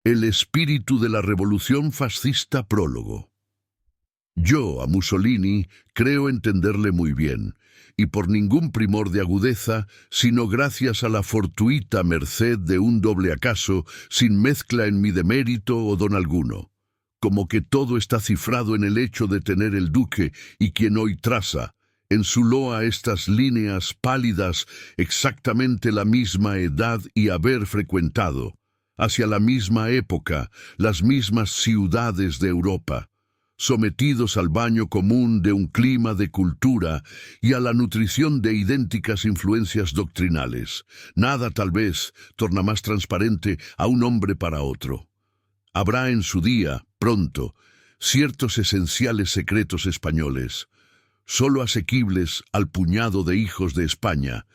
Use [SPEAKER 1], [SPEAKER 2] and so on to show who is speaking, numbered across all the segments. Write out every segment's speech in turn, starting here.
[SPEAKER 1] El espíritu de la revolución fascista, prólogo. Yo, a Mussolini, creo entenderle muy bien, y por ningún primor de agudeza, sino gracias a la fortuita merced de un doble acaso, sin mezcla en mi demérito o don alguno. Como que todo está cifrado en el hecho de tener el duque, y quien hoy traza, en su loa estas líneas pálidas, exactamente la misma edad y haber frecuentado, hacia la misma época, las mismas ciudades de Europa, sometidos al baño común de un clima de cultura y a la nutrición de idénticas influencias doctrinales. Nada, tal vez, torna más transparente a un hombre para otro. Habrá en su día, pronto, ciertos esenciales secretos españoles, sólo asequibles al puñado de hijos de España,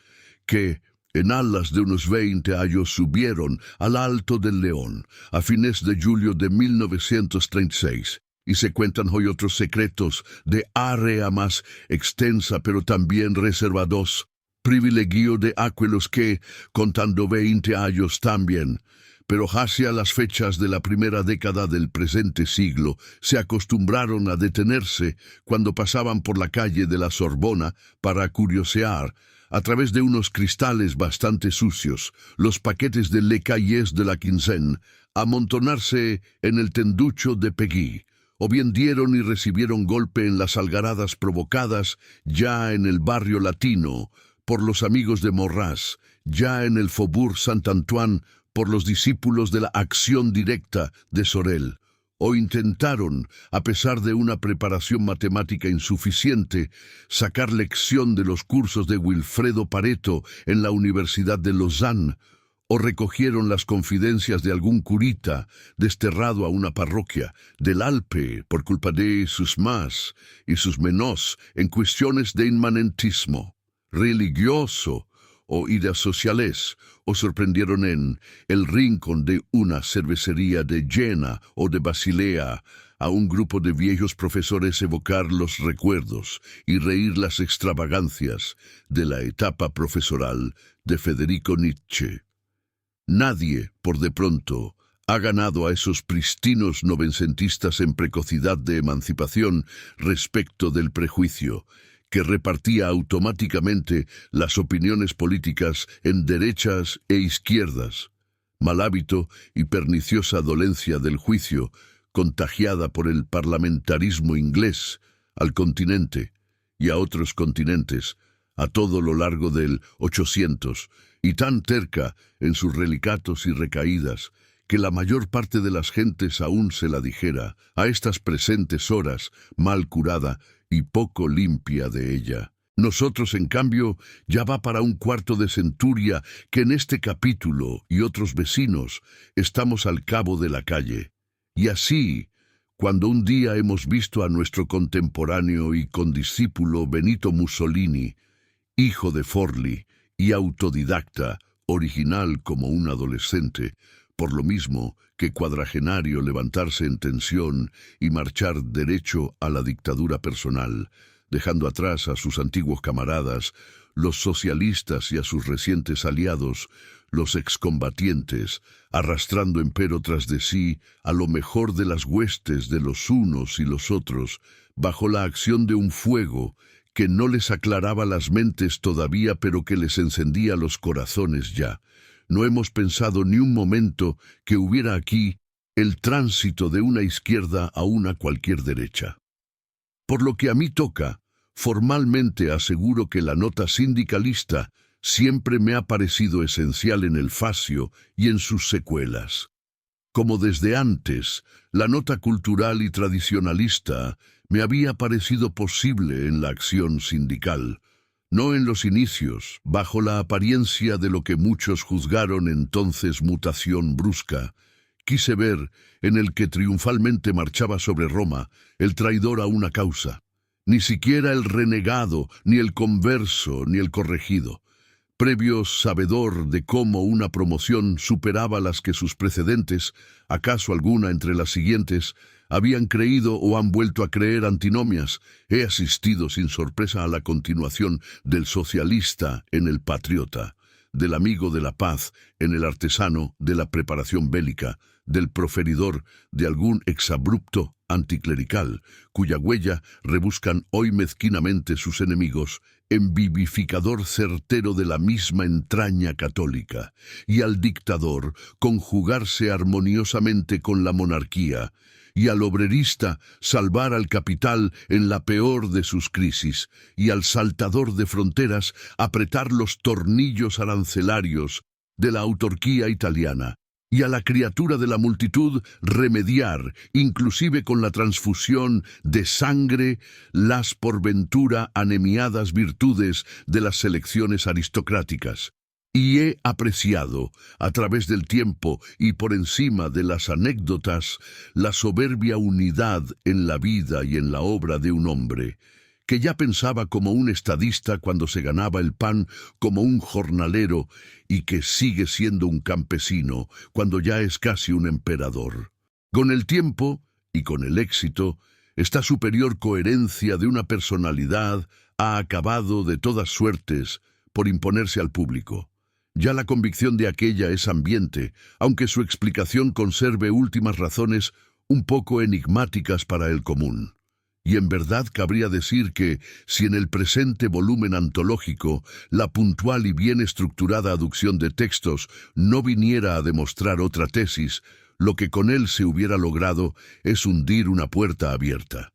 [SPEAKER 1] que, en alas de unos 20 años, subieron al Alto del León a fines de julio de 1936, y se cuentan hoy otros secretos de área más extensa pero también reservados, privilegio de aquellos que, contando 20 años también, pero hacia las fechas de la primera década del presente siglo, se acostumbraron a detenerse cuando pasaban por la calle de la Sorbona para curiosear, a través de unos cristales bastante sucios, los paquetes de Le Cahiers de la Quincena, amontonarse en el tenducho de Pegui, o bien dieron y recibieron golpe en las algaradas provocadas ya en el barrio latino por los amigos de Morras, ya en el Faubourg Saint-Antoine por los discípulos de la acción directa de Sorel, o intentaron, a pesar de una preparación matemática insuficiente, sacar lección de los cursos de Wilfredo Pareto en la Universidad de Lausanne, o recogieron las confidencias de algún curita desterrado a una parroquia del Alpe por culpa de sus más y sus menos en cuestiones de inmanentismo religioso o ideas sociales, o sorprendieron en el rincón de una cervecería de Jena o de Basilea a un grupo de viejos profesores evocar los recuerdos y reír las extravagancias de la etapa profesoral de Federico Nietzsche. Nadie, por de pronto, ha ganado a esos pristinos novencentistas en precocidad de emancipación respecto del prejuicio, que repartía automáticamente las opiniones políticas en derechas e izquierdas, mal hábito y perniciosa dolencia del juicio, contagiada por el parlamentarismo inglés al continente y a otros continentes, a todo lo largo del 800, y tan terca en sus relicatos y recaídas, que la mayor parte de las gentes aún se la dijera, a estas presentes horas, mal curada y poco limpia de ella. Nosotros, en cambio, ya va para un cuarto de centuria que en este capítulo y otros vecinos estamos al cabo de la calle. Y así, cuando un día hemos visto a nuestro contemporáneo y condiscípulo Benito Mussolini, hijo de Forli y autodidacta, original como un adolescente, por lo mismo que cuadragenario, levantarse en tensión y marchar derecho a la dictadura personal, dejando atrás a sus antiguos camaradas, los socialistas, y a sus recientes aliados, los excombatientes, arrastrando empero tras de sí a lo mejor de las huestes de los unos y los otros, bajo la acción de un fuego que no les aclaraba las mentes todavía, pero que les encendía los corazones ya. No hemos pensado ni un momento que hubiera aquí el tránsito de una izquierda a una cualquier derecha. Por lo que a mí toca, formalmente aseguro que la nota sindicalista siempre me ha parecido esencial en el fascio y en sus secuelas. Como desde antes, la nota cultural y tradicionalista me había parecido posible en la acción sindical, no en los inicios, bajo la apariencia de lo que muchos juzgaron entonces mutación brusca. Quise ver, en el que triunfalmente marchaba sobre Roma, el traidor a una causa, ni siquiera el renegado, ni el converso, ni el corregido, previo sabedor de cómo una promoción superaba las que sus precedentes, acaso alguna entre las siguientes, habían creído o han vuelto a creer antinomias. He asistido sin sorpresa a la continuación del socialista en el patriota, del amigo de la paz en el artesano de la preparación bélica, del proferidor de algún exabrupto anticlerical, cuya huella rebuscan hoy mezquinamente sus enemigos, en vivificador certero de la misma entraña católica, y al dictador conjugarse armoniosamente con la monarquía, y al obrerista salvar al capital en la peor de sus crisis, y al saltador de fronteras apretar los tornillos arancelarios de la autarquía italiana, y a la criatura de la multitud remediar, inclusive con la transfusión de sangre, las por ventura anemiadas virtudes de las selecciones aristocráticas. Y he apreciado, a través del tiempo y por encima de las anécdotas, la soberbia unidad en la vida y en la obra de un hombre, que ya pensaba como un estadista cuando se ganaba el pan, como un jornalero, y que sigue siendo un campesino cuando ya es casi un emperador. Con el tiempo, y con el éxito, esta superior coherencia de una personalidad ha acabado de todas suertes por imponerse al público. Ya la convicción de aquella es ambiente, aunque su explicación conserve últimas razones un poco enigmáticas para el común. Y en verdad cabría decir que, si en el presente volumen antológico la puntual y bien estructurada aducción de textos no viniera a demostrar otra tesis, lo que con él se hubiera logrado es hundir una puerta abierta.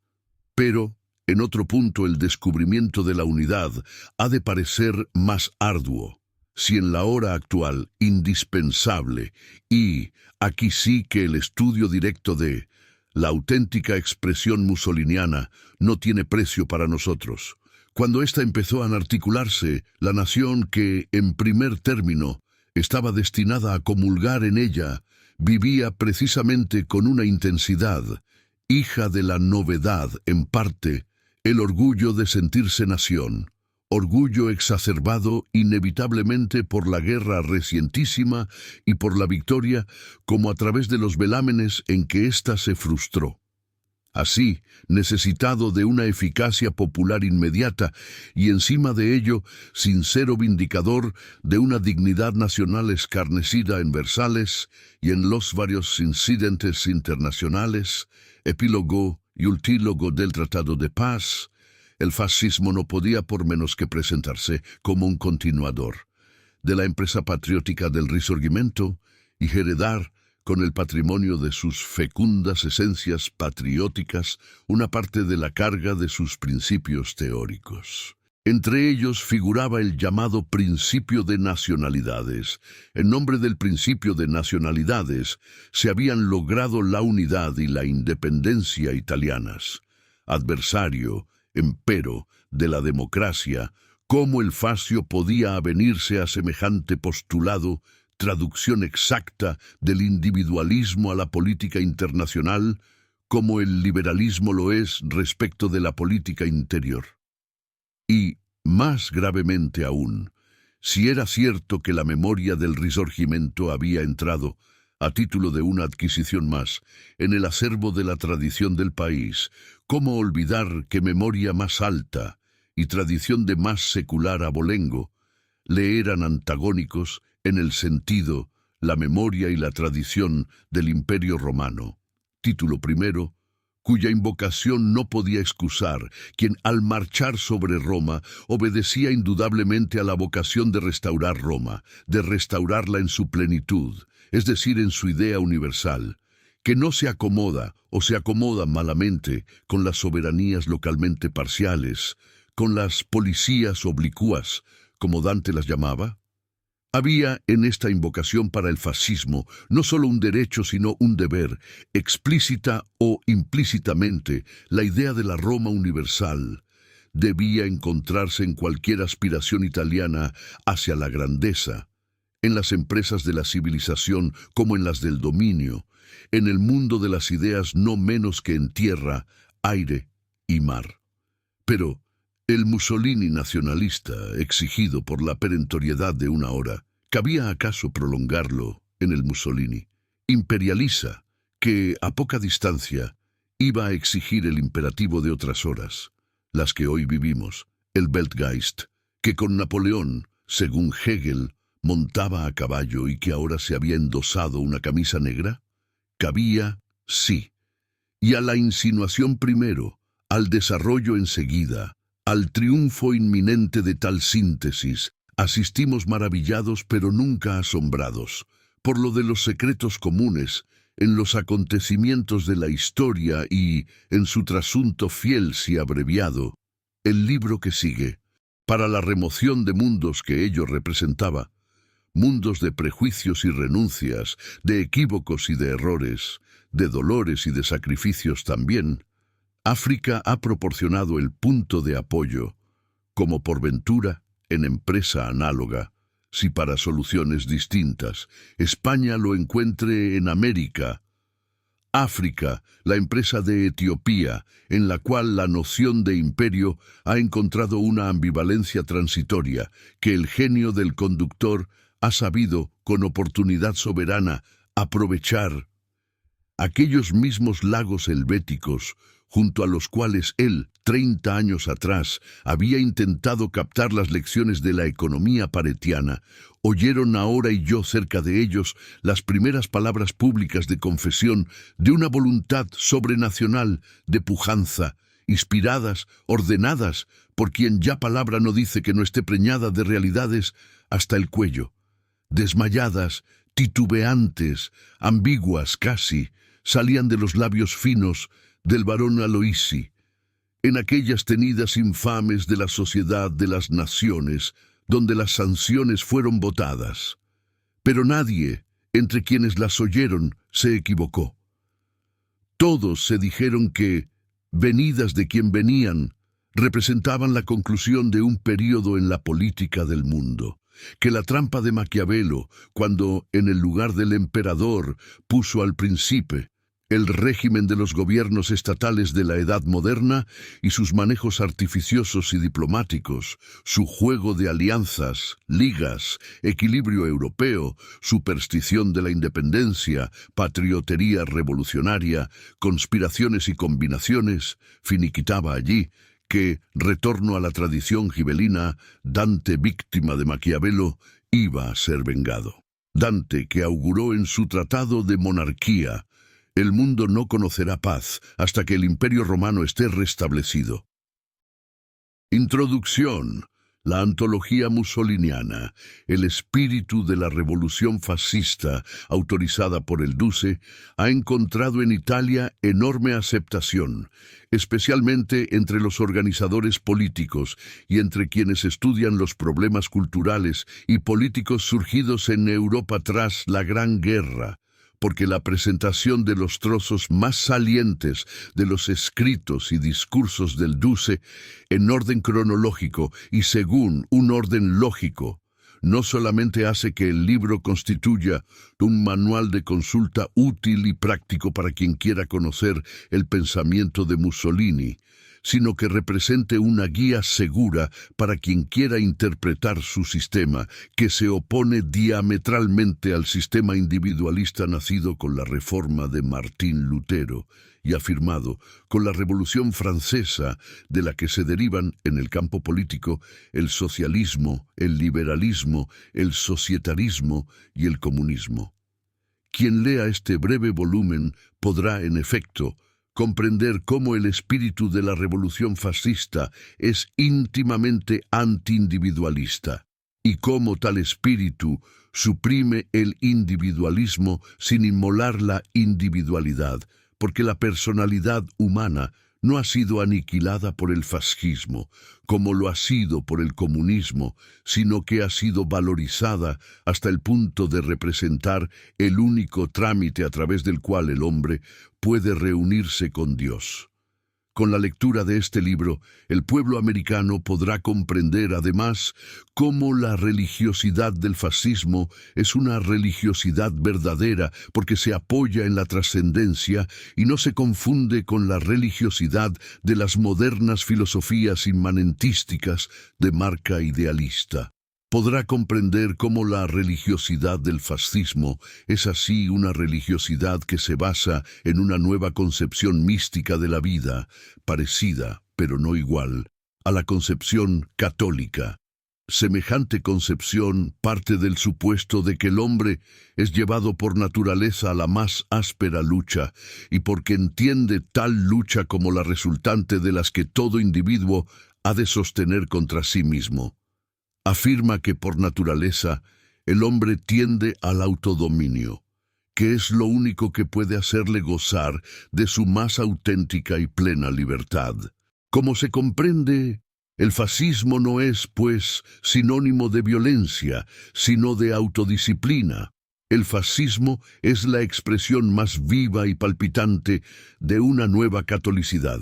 [SPEAKER 1] Pero, en otro punto, el descubrimiento de la unidad ha de parecer más arduo, si en la hora actual indispensable, y aquí sí que el estudio directo de la auténtica expresión mussoliniana no tiene precio para nosotros. Cuando ésta empezó a articularse, la nación que, en primer término, estaba destinada a comulgar en ella, vivía precisamente con una intensidad, hija de la novedad, en parte, el orgullo de sentirse nación. Orgullo exacerbado inevitablemente por la guerra recientísima y por la victoria, como a través de los velámenes en que ésta se frustró. Así, necesitado de una eficacia popular inmediata y encima de ello, sincero vindicador de una dignidad nacional escarnecida en Versalles y en los varios incidentes internacionales, epílogo y ultílogo del Tratado de Paz, el fascismo no podía por menos que presentarse como un continuador de la empresa patriótica del Risorgimento y heredar, con el patrimonio de sus fecundas esencias patrióticas, una parte de la carga de sus principios teóricos. Entre ellos figuraba el llamado principio de nacionalidades. En nombre del principio de nacionalidades se habían logrado la unidad y la independencia italianas. Adversario, empero, de la democracia, cómo el fascio podía avenirse a semejante postulado, traducción exacta del individualismo a la política internacional, como el liberalismo lo es respecto de la política interior. Y, más gravemente aún, si era cierto que la memoria del Risorgimento había entrado, a título de una adquisición más, en el acervo de la tradición del país, ¿cómo olvidar que memoria más alta y tradición de más secular abolengo le eran antagónicos en el sentido, la memoria y la tradición del Imperio Romano? Título primero, cuya invocación no podía excusar quien al marchar sobre Roma obedecía indudablemente a la vocación de restaurar Roma, de restaurarla en su plenitud, es decir, en su idea universal, que no se acomoda o se acomoda malamente con las soberanías localmente parciales, con las policías oblicuas, como Dante las llamaba. Había en esta invocación para el fascismo no solo un derecho sino un deber, explícita o implícitamente, la idea de la Roma universal debía encontrarse en cualquier aspiración italiana hacia la grandeza, en las empresas de la civilización como en las del dominio, en el mundo de las ideas no menos que en tierra, aire y mar. Pero el Mussolini nacionalista, exigido por la perentoriedad de una hora, ¿cabía acaso prolongarlo en el Mussolini? Imperializa, que a poca distancia iba a exigir el imperativo de otras horas, las que hoy vivimos, el Weltgeist, que con Napoleón, según Hegel, montaba a caballo y que ahora se había endosado una camisa negra? Cabía, sí. Y a la insinuación primero, al desarrollo enseguida, al triunfo inminente de tal síntesis, asistimos maravillados pero nunca asombrados, por lo de los secretos comunes, en los acontecimientos de la historia y, en su trasunto fiel si abreviado, el libro que sigue, para la remoción de mundos que ello representaba, mundos de prejuicios y renuncias, de equívocos y de errores, de dolores y de sacrificios también, África ha proporcionado el punto de apoyo, como por ventura, en empresa análoga, si para soluciones distintas, España lo encuentre en América, África, la empresa de Etiopía, en la cual la noción de imperio ha encontrado una ambivalencia transitoria que el genio del conductor ha sabido, con oportunidad soberana, aprovechar. Aquellos mismos lagos helvéticos, junto a los cuales él, 30 años atrás, había intentado captar las lecciones de la economía paretiana, oyeron ahora y yo cerca de ellos las primeras palabras públicas de confesión de una voluntad sobrenacional de pujanza, inspiradas, ordenadas, por quien ya palabra no dice que no esté preñada de realidades hasta el cuello. Desmayadas, titubeantes, ambiguas casi, salían de los labios finos del barón Aloisi, en aquellas tenidas infames de la sociedad de las naciones, donde las sanciones fueron votadas. Pero nadie, entre quienes las oyeron, se equivocó. Todos se dijeron que, venidas de quien venían, representaban la conclusión de un período en la política del mundo, que la trampa de Maquiavelo, cuando en el lugar del emperador puso al príncipe, el régimen de los gobiernos estatales de la Edad Moderna y sus manejos artificiosos y diplomáticos, su juego de alianzas, ligas, equilibrio europeo, superstición de la independencia, patriotería revolucionaria, conspiraciones y combinaciones, finiquitaba allí que, retorno a la tradición gibelina, Dante, víctima de Maquiavelo, iba a ser vengado. Dante, que auguró en su tratado de monarquía, el mundo no conocerá paz hasta que el Imperio Romano esté restablecido. Introducción. La antología mussoliniana, el espíritu de la revolución fascista, autorizada por el Duce, ha encontrado en Italia enorme aceptación, especialmente entre los organizadores políticos y entre quienes estudian los problemas culturales y políticos surgidos en Europa tras la Gran Guerra, porque la presentación de los trozos más salientes de los escritos y discursos del Duce en orden cronológico y según un orden lógico, no solamente hace que el libro constituya un manual de consulta útil y práctico para quien quiera conocer el pensamiento de Mussolini, sino que represente una guía segura para quien quiera interpretar su sistema, que se opone diametralmente al sistema individualista nacido con la reforma de Martín Lutero y afirmado con la Revolución Francesa, de la que se derivan en el campo político el socialismo, el liberalismo, el societarismo y el comunismo. Quien lea este breve volumen podrá, en efecto, comprender cómo el espíritu de la revolución fascista es íntimamente antiindividualista y cómo tal espíritu suprime el individualismo sin inmolar la individualidad, porque la personalidad humana no ha sido aniquilada por el fascismo, como lo ha sido por el comunismo, sino que ha sido valorizada hasta el punto de representar el único trámite a través del cual el hombre puede reunirse con Dios. Con la lectura de este libro, el pueblo americano podrá comprender además cómo la religiosidad del fascismo es una religiosidad verdadera porque se apoya en la trascendencia y no se confunde con la religiosidad de las modernas filosofías inmanentísticas de marca idealista. Podrá comprender cómo la religiosidad del fascismo es así una religiosidad que se basa en una nueva concepción mística de la vida, parecida, pero no igual, a la concepción católica. Semejante concepción parte del supuesto de que el hombre es llevado por naturaleza a la más áspera lucha, y porque entiende tal lucha como la resultante de las que todo individuo ha de sostener contra sí mismo. Afirma que por naturaleza el hombre tiende al autodominio, que es lo único que puede hacerle gozar de su más auténtica y plena libertad. Como se comprende, el fascismo no es, pues, sinónimo de violencia, sino de autodisciplina. El fascismo es la expresión más viva y palpitante de una nueva catolicidad.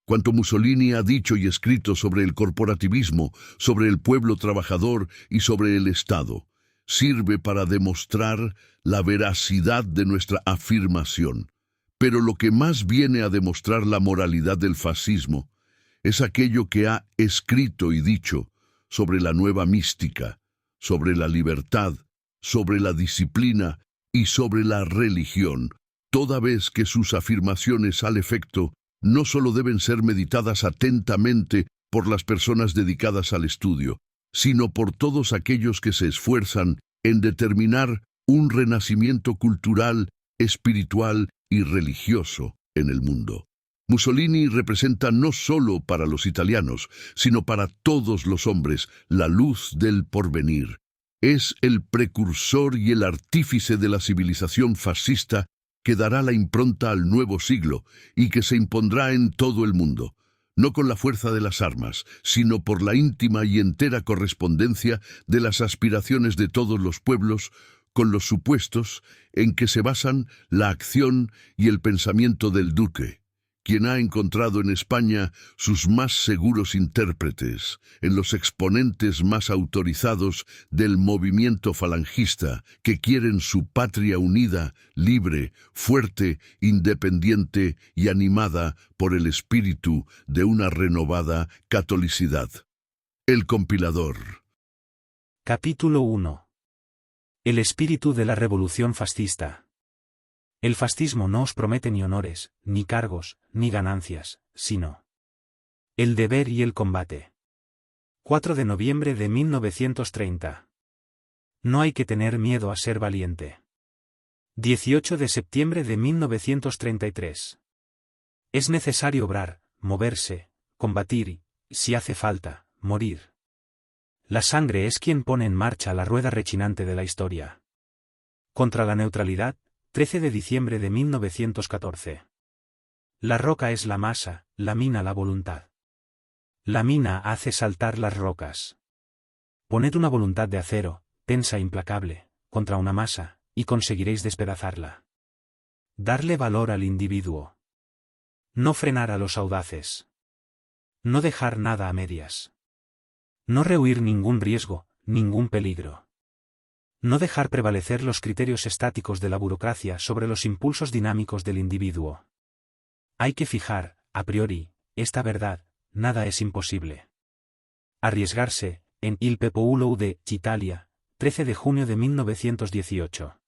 [SPEAKER 1] Cuanto Mussolini ha dicho y escrito sobre el corporativismo, sobre el pueblo trabajador y sobre el Estado, sirve para demostrar la veracidad de nuestra afirmación. Pero lo que más viene a demostrar la moralidad del fascismo es aquello que ha escrito y dicho sobre la nueva mística, sobre la libertad, sobre la disciplina y sobre la religión, toda vez que sus afirmaciones al efecto no solo deben ser meditadas atentamente por las personas dedicadas al estudio, sino por todos aquellos que se esfuerzan en determinar un renacimiento cultural, espiritual y religioso en el mundo. Mussolini representa no solo para los italianos, sino para todos los hombres la luz del porvenir. Es el precursor y el artífice de la civilización fascista que dará la impronta al nuevo siglo y que se impondrá en todo el mundo, no con la fuerza de las armas, sino por la íntima y entera correspondencia de las aspiraciones de todos los pueblos con los supuestos en que se basan la acción y el pensamiento del duque, quien ha encontrado en España sus más seguros intérpretes, en los exponentes más autorizados del movimiento falangista, que quieren su patria unida, libre, fuerte, independiente y animada por el espíritu de una renovada catolicidad. El compilador.
[SPEAKER 2] Capítulo 1. El espíritu de la revolución fascista. El fascismo no os promete ni honores, ni cargos, ni ganancias, sino el deber y el combate. 4 de noviembre de 1930. No hay que tener miedo a ser valiente. 18 de septiembre de 1933. Es necesario obrar, moverse, combatir y, si hace falta, morir. La sangre es quien pone en marcha la rueda rechinante de la historia. Contra la neutralidad, 13 de diciembre de 1914. La roca es la masa, la mina la voluntad. La mina hace saltar las rocas. Poned una voluntad de acero, tensa e implacable, contra una masa, y conseguiréis despedazarla. Darle valor al individuo. No frenar a los audaces. No dejar nada a medias. No rehuir ningún riesgo, ningún peligro. No dejar prevalecer los criterios estáticos de la burocracia sobre los impulsos dinámicos del individuo. Hay que fijar, a priori, esta verdad: nada es imposible. Arriesgarse, en Il Popolo de Italia, 13 de junio de 1918.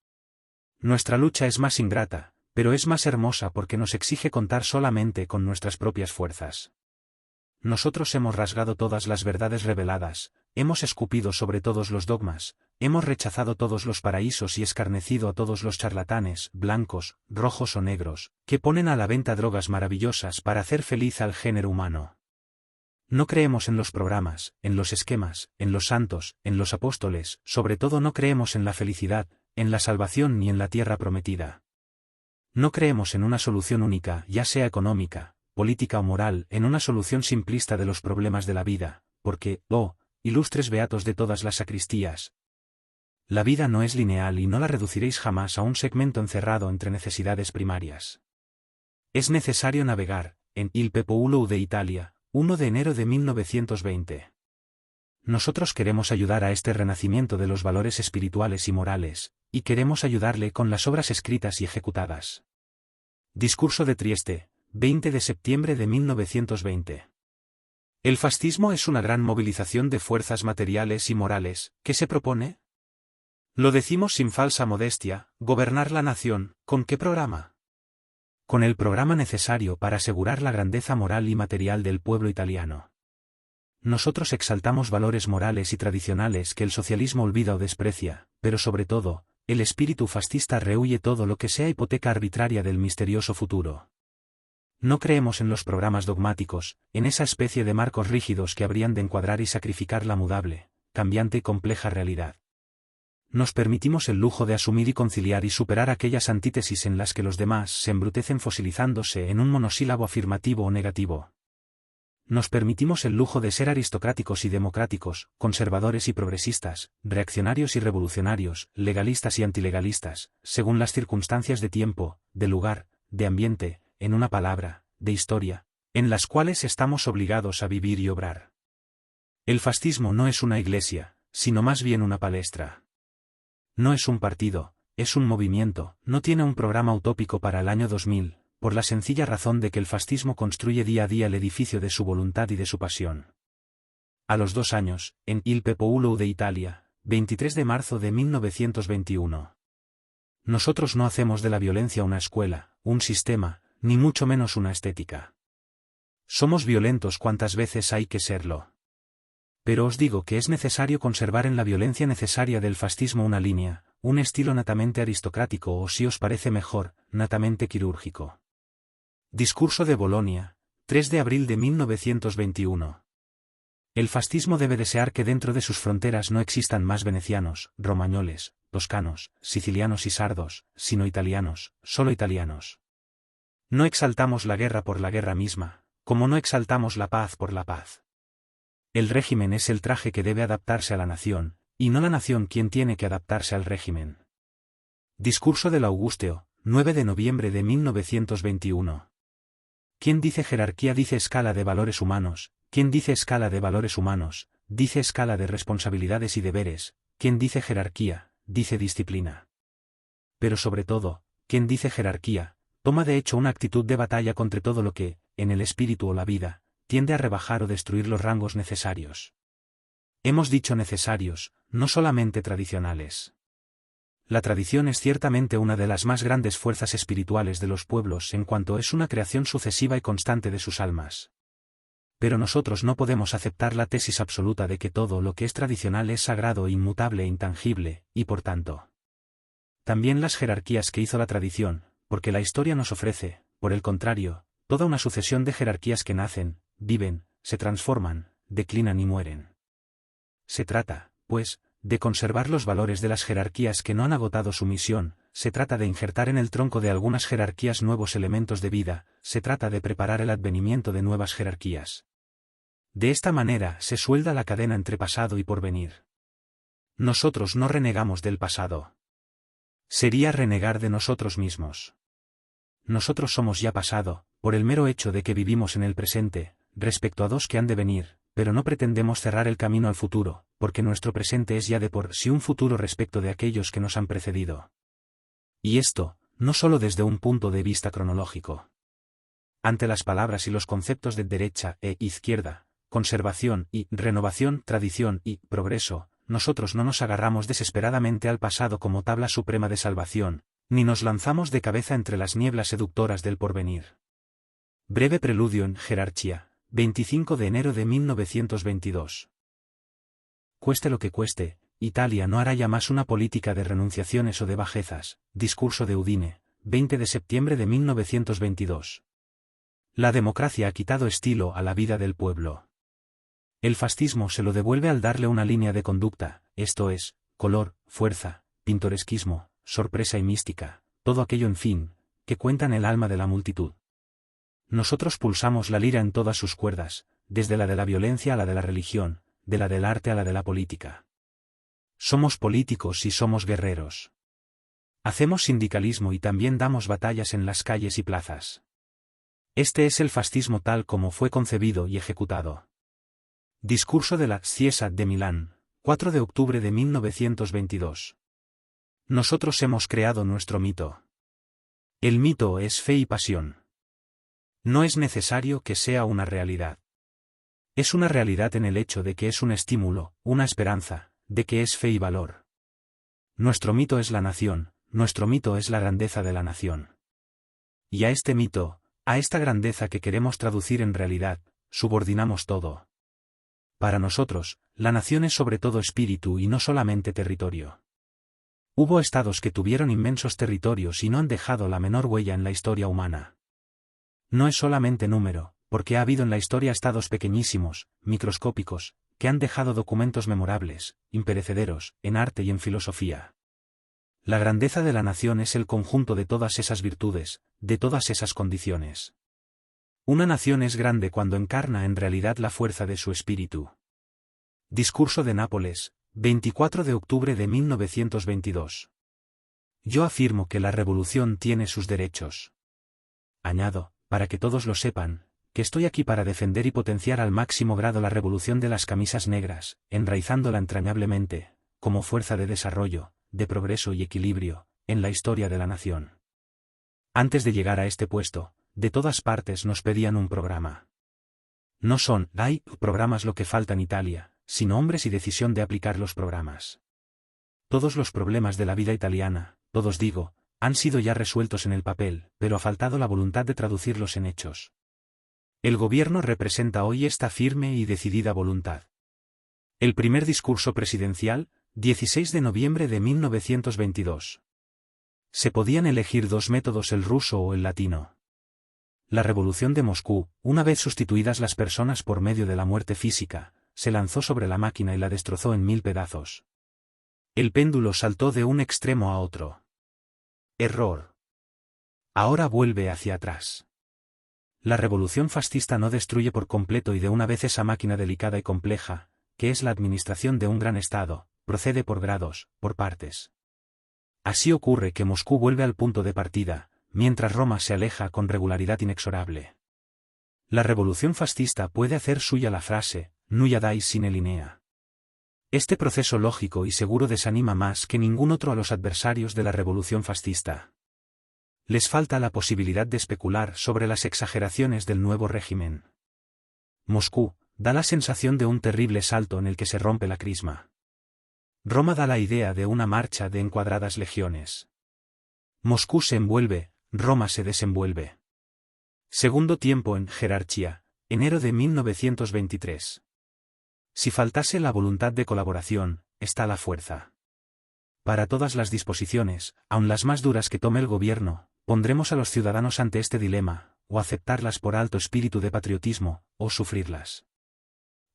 [SPEAKER 2] Nuestra lucha es más ingrata, pero es más hermosa porque nos exige contar solamente con nuestras propias fuerzas. Nosotros hemos rasgado todas las verdades reveladas, hemos escupido sobre todos los dogmas, hemos rechazado todos los paraísos y escarnecido a todos los charlatanes, blancos, rojos o negros, que ponen a la venta drogas maravillosas para hacer feliz al género humano. No creemos en los programas, en los esquemas, en los santos, en los apóstoles, sobre todo no creemos en la felicidad, en la salvación ni en la tierra prometida. No creemos en una solución única, ya sea económica, política o moral, en una solución simplista de los problemas de la vida, porque, oh, ilustres beatos de todas las sacristías, la vida no es lineal y no la reduciréis jamás a un segmento encerrado entre necesidades primarias. Es necesario navegar, en Il Popolo de Italia, 1 de enero de 1920. Nosotros queremos ayudar a este renacimiento de los valores espirituales y morales, y queremos ayudarle con las obras escritas y ejecutadas. Discurso de Trieste, 20 de septiembre de 1920. ¿El fascismo es una gran movilización de fuerzas materiales y morales, que se propone? Lo decimos sin falsa modestia, gobernar la nación, ¿con qué programa? Con el programa necesario para asegurar la grandeza moral y material del pueblo italiano. Nosotros exaltamos valores morales y tradicionales que el socialismo olvida o desprecia, pero sobre todo, el espíritu fascista rehúye todo lo que sea hipoteca arbitraria del misterioso futuro. No creemos en los programas dogmáticos, en esa especie de marcos rígidos que habrían de encuadrar y sacrificar la mudable, cambiante y compleja realidad. Nos permitimos el lujo de asumir y conciliar y superar aquellas antítesis en las que los demás se embrutecen fosilizándose en un monosílabo afirmativo o negativo. Nos permitimos el lujo de ser aristocráticos y democráticos, conservadores y progresistas, reaccionarios y revolucionarios, legalistas y antilegalistas, según las circunstancias de tiempo, de lugar, de ambiente, en una palabra, de historia, en las cuales estamos obligados a vivir y obrar. El fascismo no es una iglesia, sino más bien una palestra. No es un partido, es un movimiento, no tiene un programa utópico para el año 2000, por la sencilla razón de que el fascismo construye día a día el edificio de su voluntad y de su pasión. A los 2 años, en Il Popolo de Italia, 23 de marzo de 1921. Nosotros no hacemos de la violencia una escuela, un sistema, ni mucho menos una estética. Somos violentos cuantas veces hay que serlo. Pero os digo que es necesario conservar en la violencia necesaria del fascismo una línea, un estilo natamente aristocrático o, si os parece mejor, natamente quirúrgico. Discurso de Bolonia, 3 de abril de 1921. El fascismo debe desear que dentro de sus fronteras no existan más venecianos, romañoles, toscanos, sicilianos y sardos, sino italianos, solo italianos. No exaltamos la guerra por la guerra misma, como no exaltamos la paz por la paz. El régimen es el traje que debe adaptarse a la nación, y no la nación quien tiene que adaptarse al régimen. Discurso del Augusteo, 9 de noviembre de 1921. ¿Quién dice jerarquía dice escala de valores humanos? ¿Quién dice escala de valores humanos? Dice escala de responsabilidades y deberes. ¿Quién dice jerarquía? Dice disciplina. Pero sobre todo, ¿quién dice jerarquía? Toma de hecho una actitud de batalla contra todo lo que, en el espíritu o la vida, tiende a rebajar o destruir los rangos necesarios. Hemos dicho necesarios, no solamente tradicionales. La tradición es ciertamente una de las más grandes fuerzas espirituales de los pueblos en cuanto es una creación sucesiva y constante de sus almas. Pero nosotros no podemos aceptar la tesis absoluta de que todo lo que es tradicional es sagrado, inmutable e intangible, y por tanto, también las jerarquías que hizo la tradición, porque la historia nos ofrece, por el contrario, toda una sucesión de jerarquías que nacen, viven, se transforman, declinan y mueren. Se trata, pues, de conservar los valores de las jerarquías que no han agotado su misión, se trata de injertar en el tronco de algunas jerarquías nuevos elementos de vida, se trata de preparar el advenimiento de nuevas jerarquías. De esta manera se suelda la cadena entre pasado y porvenir. Nosotros no renegamos del pasado. Sería renegar de nosotros mismos. Nosotros somos ya pasado, por el mero hecho de que vivimos en el presente, respecto a dos que han de venir, pero no pretendemos cerrar el camino al futuro, porque nuestro presente es ya de por sí un futuro respecto de aquellos que nos han precedido. Y esto, no solo desde un punto de vista cronológico. Ante las palabras y los conceptos de derecha e izquierda, conservación y renovación, tradición y progreso, nosotros no nos agarramos desesperadamente al pasado como tabla suprema de salvación, ni nos lanzamos de cabeza entre las nieblas seductoras del porvenir. Breve preludio en Jerarchía, 25 de enero de 1922. Cueste lo que cueste, Italia no hará ya más una política de renunciaciones o de bajezas. Discurso de Udine, 20 de septiembre de 1922. La democracia ha quitado estilo a la vida del pueblo. El fascismo se lo devuelve al darle una línea de conducta, esto es, color, fuerza, pintoresquismo, sorpresa y mística, todo aquello en fin, que cuentan el alma de la multitud. Nosotros pulsamos la lira en todas sus cuerdas, desde la de la violencia a la de la religión, de la del arte a la de la política. Somos políticos y somos guerreros. Hacemos sindicalismo y también damos batallas en las calles y plazas. Este es el fascismo tal como fue concebido y ejecutado. Discurso de la Chiesa de Milán, 4 de octubre de 1922. Nosotros hemos creado nuestro mito. El mito es fe y pasión. No es necesario que sea una realidad. Es una realidad en el hecho de que es un estímulo, una esperanza, de que es fe y valor. Nuestro mito es la nación, nuestro mito es la grandeza de la nación. Y a este mito, a esta grandeza que queremos traducir en realidad, subordinamos todo. Para nosotros, la nación es sobre todo espíritu y no solamente territorio. Hubo estados que tuvieron inmensos territorios y no han dejado la menor huella en la historia humana. No es solamente número, porque ha habido en la historia estados pequeñísimos, microscópicos, que han dejado documentos memorables, imperecederos, en arte y en filosofía. La grandeza de la nación es el conjunto de todas esas virtudes, de todas esas condiciones. Una nación es grande cuando encarna en realidad la fuerza de su espíritu. Discurso de Nápoles, 24 de octubre de 1922. Yo afirmo que la revolución tiene sus derechos. Añado, para que todos lo sepan, que estoy aquí para defender y potenciar al máximo grado la revolución de las camisas negras, enraizándola entrañablemente, como fuerza de desarrollo, de progreso y equilibrio, en la historia de la nación. Antes de llegar a este puesto, de todas partes nos pedían un programa. No son, programas lo que falta en Italia, sino hombres y decisión de aplicar los programas. Todos los problemas de la vida italiana, todos digo, han sido ya resueltos en el papel, pero ha faltado la voluntad de traducirlos en hechos. El gobierno representa hoy esta firme y decidida voluntad. El primer discurso presidencial, 16 de noviembre de 1922. Se podían elegir dos métodos, el ruso o el latino. La revolución de Moscú, una vez sustituidas las personas por medio de la muerte física, se lanzó sobre la máquina y la destrozó en 1000 pedazos. El péndulo saltó de un extremo a otro. Error. Ahora vuelve hacia atrás. La revolución fascista no destruye por completo y de una vez esa máquina delicada y compleja, que es la administración de un gran Estado, procede por grados, por partes. Así ocurre que Moscú vuelve al punto de partida, mientras Roma se aleja con regularidad inexorable. La revolución fascista puede hacer suya la frase, nulla dies sine linea. Este proceso lógico y seguro desanima más que ningún otro a los adversarios de la revolución fascista. Les falta la posibilidad de especular sobre las exageraciones del nuevo régimen. Moscú da la sensación de un terrible salto en el que se rompe la crisma. Roma da la idea de una marcha de encuadradas legiones. Moscú se envuelve, Roma se desenvuelve. Segundo tiempo en jerarquía, enero de 1923. Si faltase la voluntad de colaboración, está la fuerza. Para todas las disposiciones, aun las más duras que tome el gobierno, pondremos a los ciudadanos ante este dilema, o aceptarlas por alto espíritu de patriotismo, o sufrirlas.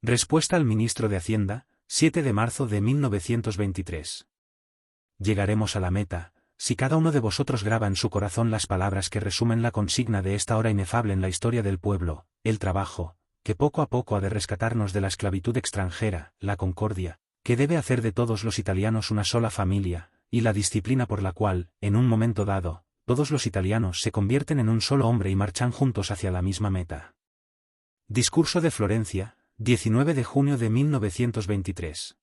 [SPEAKER 2] Respuesta al ministro de Hacienda, 7 de marzo de 1923. Llegaremos a la meta, si cada uno de vosotros graba en su corazón las palabras que resumen la consigna de esta hora inefable en la historia del pueblo, el trabajo, que poco a poco ha de rescatarnos de la esclavitud extranjera, la concordia, que debe hacer de todos los italianos una sola familia, y la disciplina por la cual, en un momento dado, todos los italianos se convierten en un solo hombre y marchan juntos hacia la misma meta. Discurso de Florencia, 19 de junio de 1923.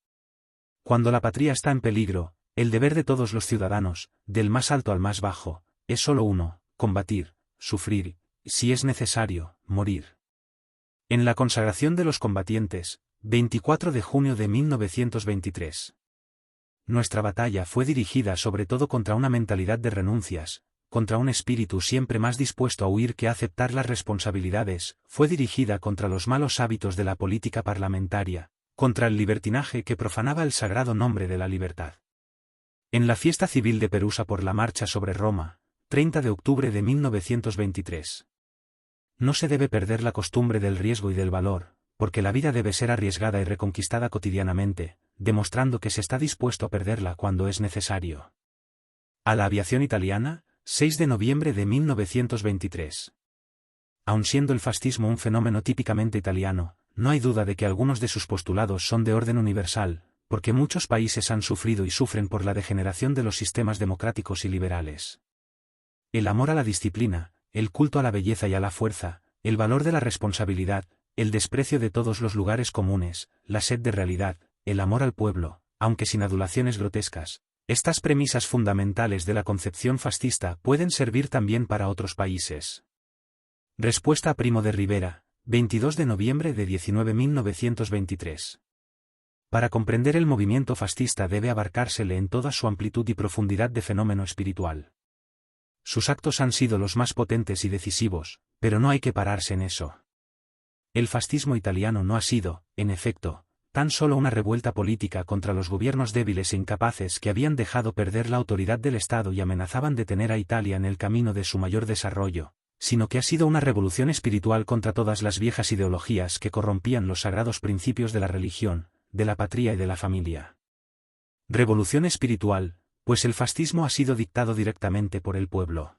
[SPEAKER 2] Cuando la patria está en peligro, el deber de todos los ciudadanos, del más alto al más bajo, es solo uno: combatir, sufrir, si es necesario, morir. En la consagración de los combatientes, 24 de junio de 1923. Nuestra batalla fue dirigida sobre todo contra una mentalidad de renuncias, contra un espíritu siempre más dispuesto a huir que a aceptar las responsabilidades, fue dirigida contra los malos hábitos de la política parlamentaria, contra el libertinaje que profanaba el sagrado nombre de la libertad. En la fiesta civil de Perusa por la marcha sobre Roma, 30 de octubre de 1923. No se debe perder la costumbre del riesgo y del valor, porque la vida debe ser arriesgada y reconquistada cotidianamente, demostrando que se está dispuesto a perderla cuando es necesario. A la aviación italiana, 6 de noviembre de 1923. Aun siendo el fascismo un fenómeno típicamente italiano, no hay duda de que algunos de sus postulados son de orden universal, porque muchos países han sufrido y sufren por la degeneración de los sistemas democráticos y liberales. El amor a la disciplina, el culto a la belleza y a la fuerza, el valor de la responsabilidad, el desprecio de todos los lugares comunes, la sed de realidad, el amor al pueblo, aunque sin adulaciones grotescas. Estas premisas fundamentales de la concepción fascista pueden servir también para otros países. Respuesta a Primo de Rivera, 22 de noviembre de 1923. Para comprender el movimiento fascista debe abarcársele en toda su amplitud y profundidad de fenómeno espiritual. Sus actos han sido los más potentes y decisivos, pero no hay que pararse en eso. El fascismo italiano no ha sido, en efecto, tan solo una revuelta política contra los gobiernos débiles e incapaces que habían dejado perder la autoridad del Estado y amenazaban detener a Italia en el camino de su mayor desarrollo, sino que ha sido una revolución espiritual contra todas las viejas ideologías que corrompían los sagrados principios de la religión, de la patria y de la familia. Revolución espiritual, pues el fascismo ha sido dictado directamente por el pueblo.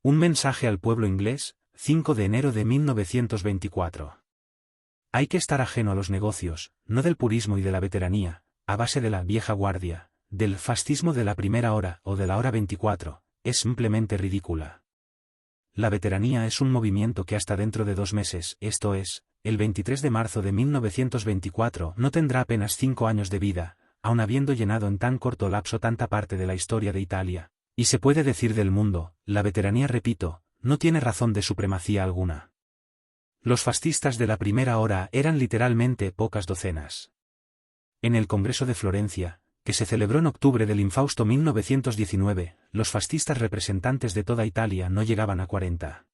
[SPEAKER 2] Un mensaje al pueblo inglés, 5 de enero de 1924. Hay que estar ajeno a los negocios, no del purismo y de la veteranía, a base de la vieja guardia, del fascismo de la primera hora o de la hora 24, es simplemente ridícula. La veteranía es un movimiento que hasta dentro de 2 meses, esto es, el 23 de marzo de 1924, no tendrá apenas 5 años de vida, aun habiendo llenado en tan corto lapso tanta parte de la historia de Italia, y se puede decir del mundo, la veteranía, repito, no tiene razón de supremacía alguna. Los fascistas de la primera hora eran literalmente pocas docenas. En el Congreso de Florencia, que se celebró en octubre del infausto 1919, los fascistas representantes de toda Italia no llegaban a 40.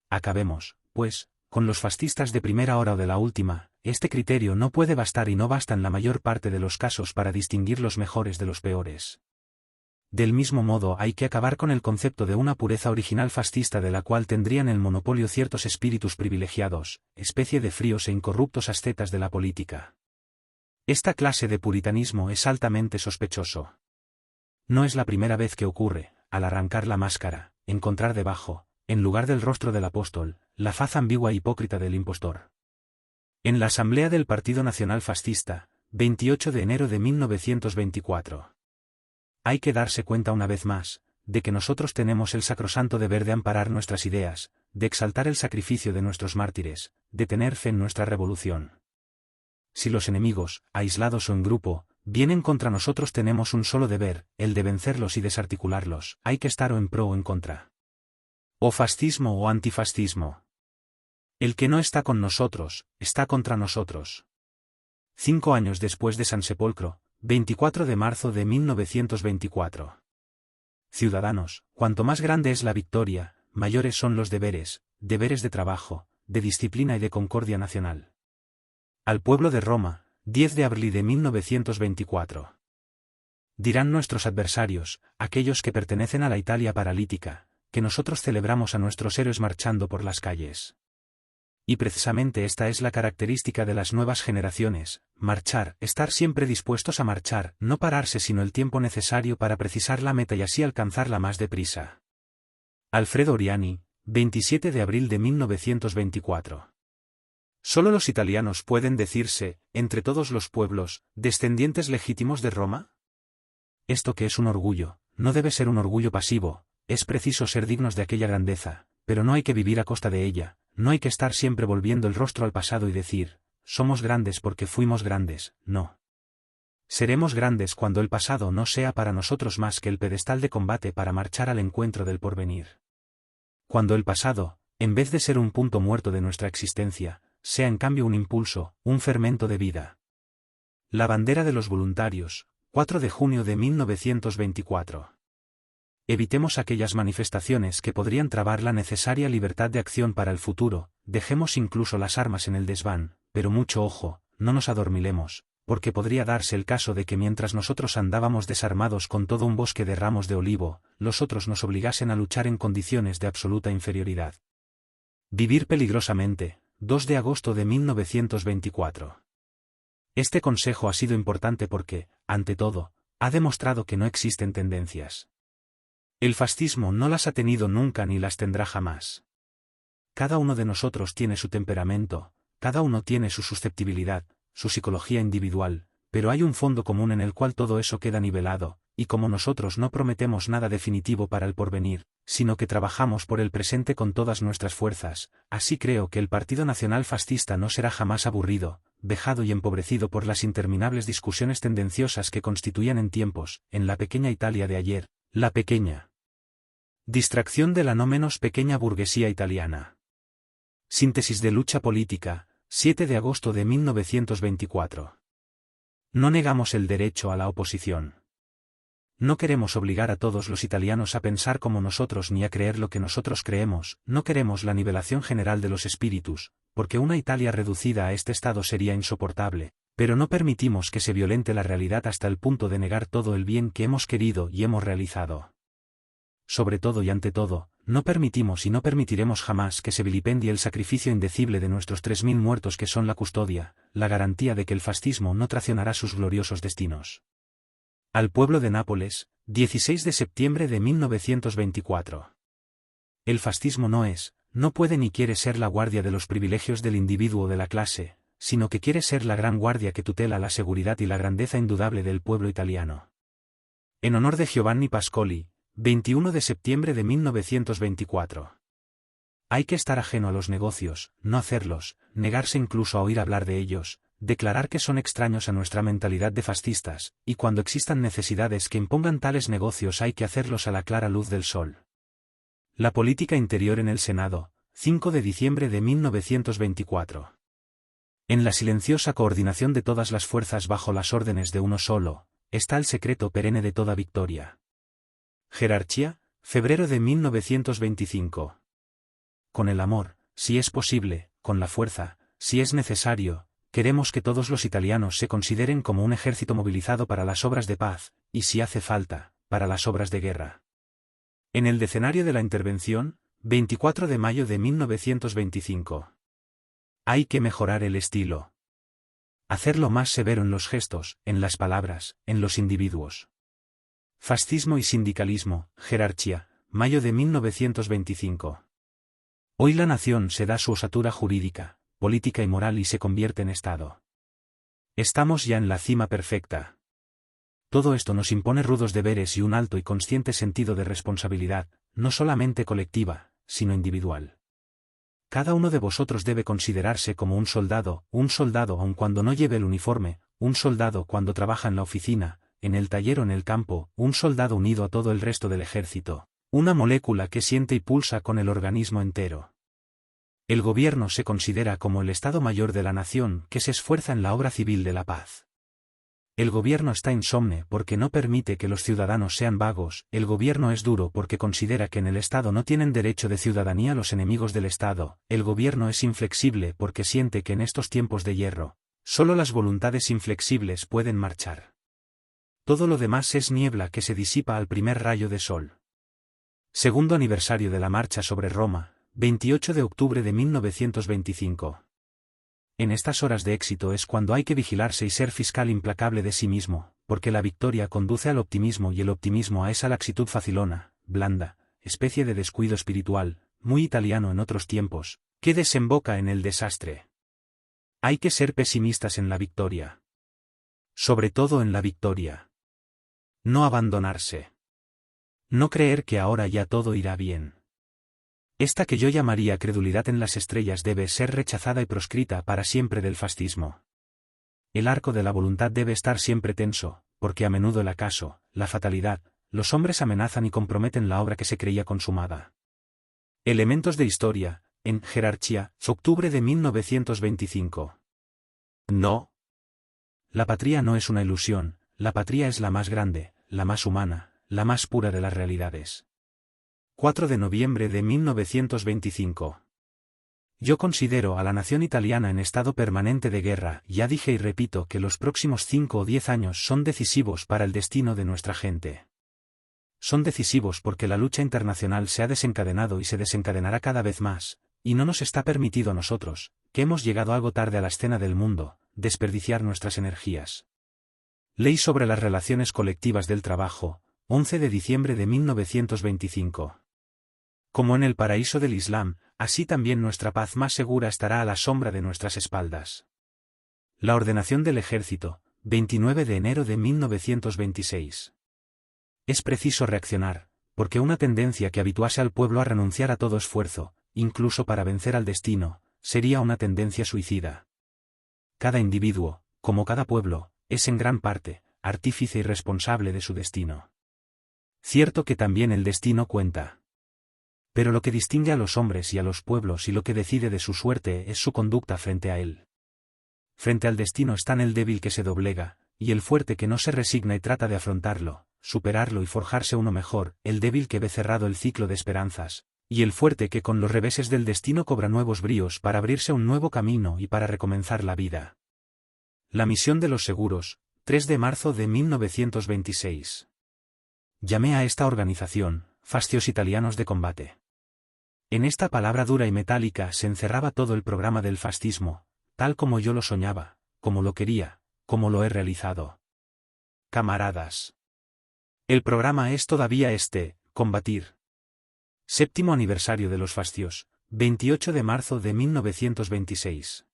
[SPEAKER 2] Acabemos, pues, con los fascistas de primera hora o de la última, este criterio no puede bastar y no basta en la mayor parte de los casos para distinguir los mejores de los peores. Del mismo modo hay que acabar con el concepto de una pureza original fascista de la cual tendrían el monopolio ciertos espíritus privilegiados, especie de fríos e incorruptos ascetas de la política. Esta clase de puritanismo es altamente sospechoso. No es la primera vez que ocurre, al arrancar la máscara, encontrar debajo, en lugar del rostro del apóstol, la faz ambigua e hipócrita del impostor. En la Asamblea del Partido Nacional Fascista, 28 de enero de 1924. Hay que darse cuenta una vez más, de que nosotros tenemos el sacrosanto deber de amparar nuestras ideas, de exaltar el sacrificio de nuestros mártires, de tener fe en nuestra revolución. Si los enemigos, aislados o en grupo, vienen contra nosotros, tenemos un solo deber, el de vencerlos y desarticularlos. Hay que estar o en pro o en contra. O fascismo o antifascismo. El que no está con nosotros, está contra nosotros. 5 años después de San Sepolcro, 24 de marzo de 1924. Ciudadanos, cuanto más grande es la victoria, mayores son los deberes, deberes de trabajo, de disciplina y de concordia nacional. Al pueblo de Roma, 10 de abril de 1924. Dirán nuestros adversarios, aquellos que pertenecen a la Italia paralítica, que nosotros celebramos a nuestros héroes marchando por las calles. Y precisamente esta es la característica de las nuevas generaciones, marchar, estar siempre dispuestos a marchar, no pararse sino el tiempo necesario para precisar la meta y así alcanzarla más deprisa. Alfredo Oriani, 27 de abril de 1924. ¿Solo los italianos pueden decirse, entre todos los pueblos, descendientes legítimos de Roma? Esto que es un orgullo, no debe ser un orgullo pasivo, es preciso ser dignos de aquella grandeza, pero no hay que vivir a costa de ella. No hay que estar siempre volviendo el rostro al pasado y decir, somos grandes porque fuimos grandes, no. Seremos grandes cuando el pasado no sea para nosotros más que el pedestal de combate para marchar al encuentro del porvenir. Cuando el pasado, en vez de ser un punto muerto de nuestra existencia, sea en cambio un impulso, un fermento de vida. La bandera de los voluntarios, 4 de junio de 1924. Evitemos aquellas manifestaciones que podrían trabar la necesaria libertad de acción para el futuro, dejemos incluso las armas en el desván, pero mucho ojo, no nos adormilemos, porque podría darse el caso de que mientras nosotros andábamos desarmados con todo un bosque de ramos de olivo, los otros nos obligasen a luchar en condiciones de absoluta inferioridad. Vivir peligrosamente, 2 de agosto de 1924. Este consejo ha sido importante porque, ante todo, ha demostrado que no existen tendencias. El fascismo no las ha tenido nunca ni las tendrá jamás. Cada uno de nosotros tiene su temperamento, cada uno tiene su susceptibilidad, su psicología individual, pero hay un fondo común en el cual todo eso queda nivelado, y como nosotros no prometemos nada definitivo para el porvenir, sino que trabajamos por el presente con todas nuestras fuerzas, así creo que el Partido Nacional Fascista no será jamás aburrido, vejado y empobrecido por las interminables discusiones tendenciosas que constituían en tiempos, en la pequeña Italia de ayer, la pequeña distracción de la no menos pequeña burguesía italiana. Síntesis de lucha política, 7 de agosto de 1924. No negamos el derecho a la oposición. No queremos obligar a todos los italianos a pensar como nosotros ni a creer lo que nosotros creemos, no queremos la nivelación general de los espíritus, porque una Italia reducida a este estado sería insoportable, pero no permitimos que se violente la realidad hasta el punto de negar todo el bien que hemos querido y hemos realizado. Sobre todo y ante todo, no permitimos y no permitiremos jamás que se vilipendie el sacrificio indecible de nuestros 3000 muertos que son la custodia, la garantía de que el fascismo no traicionará sus gloriosos destinos. Al pueblo de Nápoles, 16 de septiembre de 1924. El fascismo no puede ni quiere ser la guardia de los privilegios del individuo o de la clase, sino que quiere ser la gran guardia que tutela la seguridad y la grandeza indudable del pueblo italiano. En honor de Giovanni Pascoli, 21 de septiembre de 1924. Hay que estar ajeno a los negocios, no hacerlos, negarse incluso a oír hablar de ellos, declarar que son extraños a nuestra mentalidad de fascistas, y cuando existan necesidades que impongan tales negocios hay que hacerlos a la clara luz del sol. La política interior en el Senado, 5 de diciembre de 1924. En la silenciosa coordinación de todas las fuerzas bajo las órdenes de uno solo, está el secreto perenne de toda victoria. Jerarchía, febrero de 1925. Con el amor, si es posible, con la fuerza, si es necesario, queremos que todos los italianos se consideren como un ejército movilizado para las obras de paz, y si hace falta, para las obras de guerra. En el decenario de la intervención, 24 de mayo de 1925. Hay que mejorar el estilo. Hacerlo más severo en los gestos, en las palabras, en los individuos. Fascismo y sindicalismo, jerarquía, mayo de 1925. Hoy la nación se da su osatura jurídica, política y moral y se convierte en Estado. Estamos ya en la cima perfecta. Todo esto nos impone rudos deberes y un alto y consciente sentido de responsabilidad, no solamente colectiva, sino individual. Cada uno de vosotros debe considerarse como un soldado aun cuando no lleve el uniforme, un soldado cuando trabaja en la oficina, en el taller o en el campo, un soldado unido a todo el resto del ejército, una molécula que siente y pulsa con el organismo entero. El gobierno se considera como el Estado Mayor de la nación que se esfuerza en la obra civil de la paz. El gobierno está insomne porque no permite que los ciudadanos sean vagos, el gobierno es duro porque considera que en el Estado no tienen derecho de ciudadanía los enemigos del Estado, el gobierno es inflexible porque siente que en estos tiempos de hierro, solo las voluntades inflexibles pueden marchar. Todo lo demás es niebla que se disipa al primer rayo de sol. Segundo aniversario de la marcha sobre Roma, 28 de octubre de 1925. En estas horas de éxito es cuando hay que vigilarse y ser fiscal implacable de sí mismo, porque la victoria conduce al optimismo y el optimismo a esa laxitud facilona, blanda, especie de descuido espiritual, muy italiano en otros tiempos, que desemboca en el desastre. Hay que ser pesimistas en la victoria. Sobre todo en la victoria. No abandonarse. No creer que ahora ya todo irá bien. Esta que yo llamaría credulidad en las estrellas debe ser rechazada y proscrita para siempre del fascismo. El arco de la voluntad debe estar siempre tenso, porque a menudo el acaso, la fatalidad, los hombres amenazan y comprometen la obra que se creía consumada. Elementos de historia, en Jerarchía, octubre de 1925. No. La patria no es una ilusión, la patria es la más grande, la más humana, la más pura de las realidades. 4 de noviembre de 1925. Yo considero a la nación italiana en estado permanente de guerra, ya dije y repito que los próximos 5 o 10 años son decisivos para el destino de nuestra gente. Son decisivos porque la lucha internacional se ha desencadenado y se desencadenará cada vez más, y no nos está permitido a nosotros, que hemos llegado algo tarde a la escena del mundo, desperdiciar nuestras energías. Ley sobre las relaciones colectivas del trabajo, 11 de diciembre de 1925. Como en el paraíso del Islam, así también nuestra paz más segura estará a la sombra de nuestras espaldas. La ordenación del ejército, 29 de enero de 1926. Es preciso reaccionar, porque una tendencia que habituase al pueblo a renunciar a todo esfuerzo, incluso para vencer al destino, sería una tendencia suicida. Cada individuo, como cada pueblo, es en gran parte, artífice y responsable de su destino. Cierto que también el destino cuenta. Pero lo que distingue a los hombres y a los pueblos y lo que decide de su suerte es su conducta frente a él. Frente al destino están el débil que se doblega, y el fuerte que no se resigna y trata de afrontarlo, superarlo y forjarse uno mejor, el débil que ve cerrado el ciclo de esperanzas, Y el fuerte que con los reveses del destino cobra nuevos bríos para abrirse un nuevo camino y para recomenzar la vida. La misión de los seguros, 3 de marzo de 1926. Llamé a esta organización, Fascios Italianos de Combate. En esta palabra dura y metálica se encerraba todo el programa del fascismo, tal como yo lo soñaba, como lo quería, como lo he realizado. Camaradas. El programa es todavía combatir. 7º aniversario de los fascios, 28 de marzo de 1926.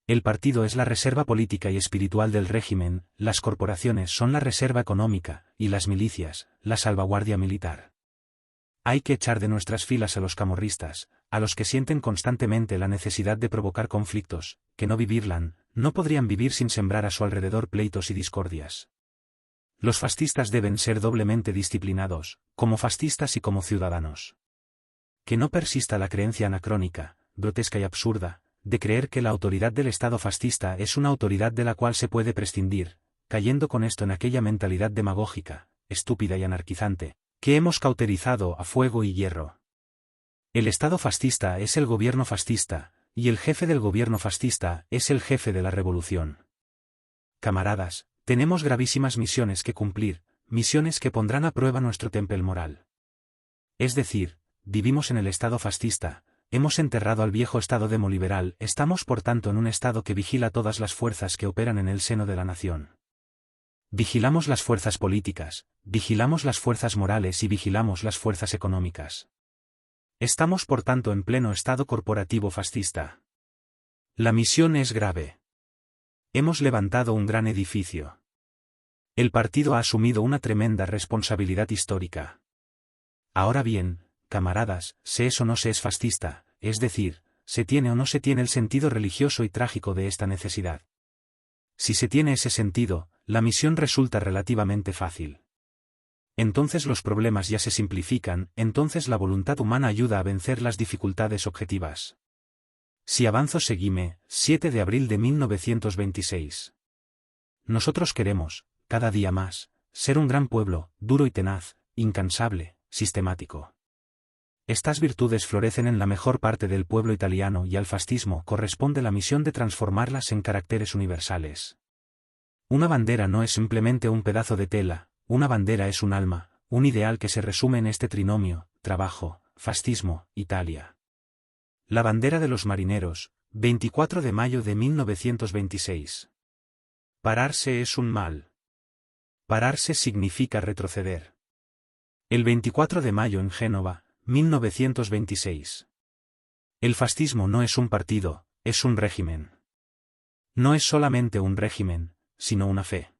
[SPEAKER 2] El partido es la reserva política y espiritual del régimen, las corporaciones son la reserva económica, y las milicias, la salvaguardia militar. Hay que echar de nuestras filas a los camorristas, a los que sienten constantemente la necesidad de provocar conflictos, que no vivirlan, no podrían vivir sin sembrar a su alrededor pleitos y discordias. Los fascistas deben ser doblemente disciplinados, como fascistas y como ciudadanos. Que no persista la creencia anacrónica, grotesca y absurda, de creer que la autoridad del Estado fascista es una autoridad de la cual se puede prescindir, cayendo con esto en aquella mentalidad demagógica, estúpida y anarquizante, que hemos cauterizado a fuego y hierro. El Estado fascista es el gobierno fascista, y el jefe del gobierno fascista es el jefe de la revolución. Camaradas, tenemos gravísimas misiones que cumplir, misiones que pondrán a prueba nuestro temple moral. Es decir, vivimos en el Estado fascista, hemos enterrado al viejo Estado demoliberal, estamos por tanto en un Estado que vigila todas las fuerzas que operan en el seno de la nación. Vigilamos las fuerzas políticas, vigilamos las fuerzas morales y vigilamos las fuerzas económicas. Estamos por tanto en pleno Estado corporativo fascista. La misión es grave. Hemos levantado un gran edificio. El partido ha asumido una tremenda responsabilidad histórica. Ahora bien, camaradas, se es o no se es fascista, es decir, se tiene o no se tiene el sentido religioso y trágico de esta necesidad. Si se tiene ese sentido, la misión resulta relativamente fácil. Entonces los problemas ya se simplifican, entonces la voluntad humana ayuda a vencer las dificultades objetivas. Si avanzo seguime, 7 de abril de 1926. Nosotros queremos, cada día más, ser un gran pueblo, duro y tenaz, incansable, sistemático. Estas virtudes florecen en la mejor parte del pueblo italiano y al fascismo corresponde la misión de transformarlas en caracteres universales. Una bandera no es simplemente un pedazo de tela, una bandera es un alma, un ideal que se resume en este trinomio, trabajo, fascismo, Italia. La bandera de los marineros, 24 de mayo de 1926. Pararse es un mal. Pararse significa retroceder. El 24 de mayo en Génova, 1926. El fascismo no es un partido, es un régimen. No es solamente un régimen, sino una fe.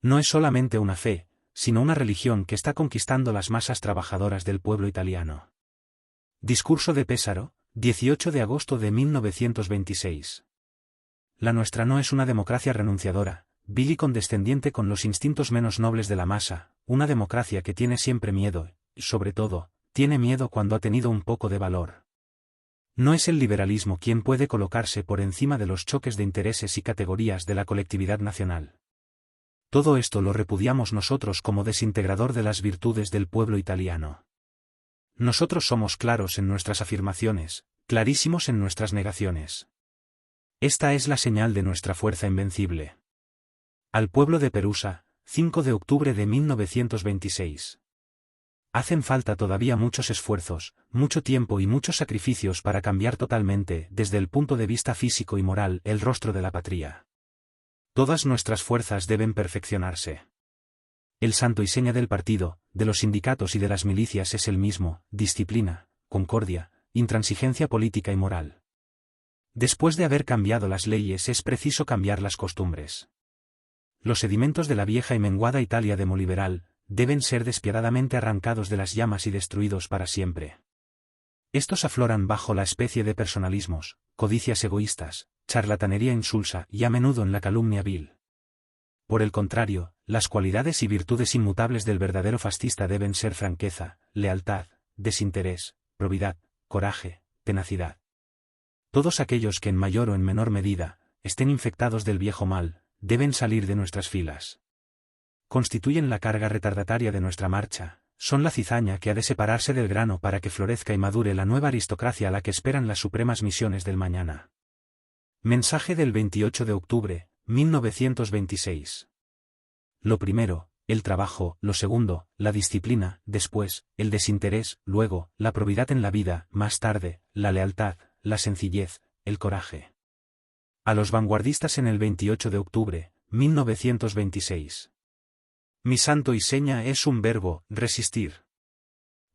[SPEAKER 2] No es solamente una fe, sino una religión que está conquistando las masas trabajadoras del pueblo italiano. Discurso de Pesaro, 18 de agosto de 1926. La nuestra no es una democracia renunciadora, vil y condescendiente con los instintos menos nobles de la masa, una democracia que tiene siempre miedo, y sobre todo, tiene miedo cuando ha tenido un poco de valor. No es el liberalismo quien puede colocarse por encima de los choques de intereses y categorías de la colectividad nacional. Todo esto lo repudiamos nosotros como desintegrador de las virtudes del pueblo italiano. Nosotros somos claros en nuestras afirmaciones, clarísimos en nuestras negaciones. Esta es la señal de nuestra fuerza invencible. Al pueblo de Perusa, 5 de octubre de 1926. Hacen falta todavía muchos esfuerzos, mucho tiempo y muchos sacrificios para cambiar totalmente, desde el punto de vista físico y moral, el rostro de la patria. Todas nuestras fuerzas deben perfeccionarse. El santo y seña del partido, de los sindicatos y de las milicias es el mismo: disciplina, concordia, intransigencia política y moral. Después de haber cambiado las leyes es preciso cambiar las costumbres. Los sedimentos de la vieja y menguada Italia demoliberal deben ser despiadadamente arrancados de las llamas y destruidos para siempre. Estos afloran bajo la especie de personalismos, codicias egoístas, charlatanería insulsa y a menudo en la calumnia vil. Por el contrario, las cualidades y virtudes inmutables del verdadero fascista deben ser franqueza, lealtad, desinterés, probidad, coraje, tenacidad. Todos aquellos que en mayor o en menor medida estén infectados del viejo mal, deben salir de nuestras filas. Constituyen la carga retardataria de nuestra marcha, son la cizaña que ha de separarse del grano para que florezca y madure la nueva aristocracia a la que esperan las supremas misiones del mañana. Mensaje del 28 de octubre, 1926. Lo primero, el trabajo; lo segundo, la disciplina; después, el desinterés; luego, la probidad en la vida; más tarde, la lealtad, la sencillez, el coraje. A los vanguardistas en el 28 de octubre, 1926. Mi santo y seña es un verbo: resistir.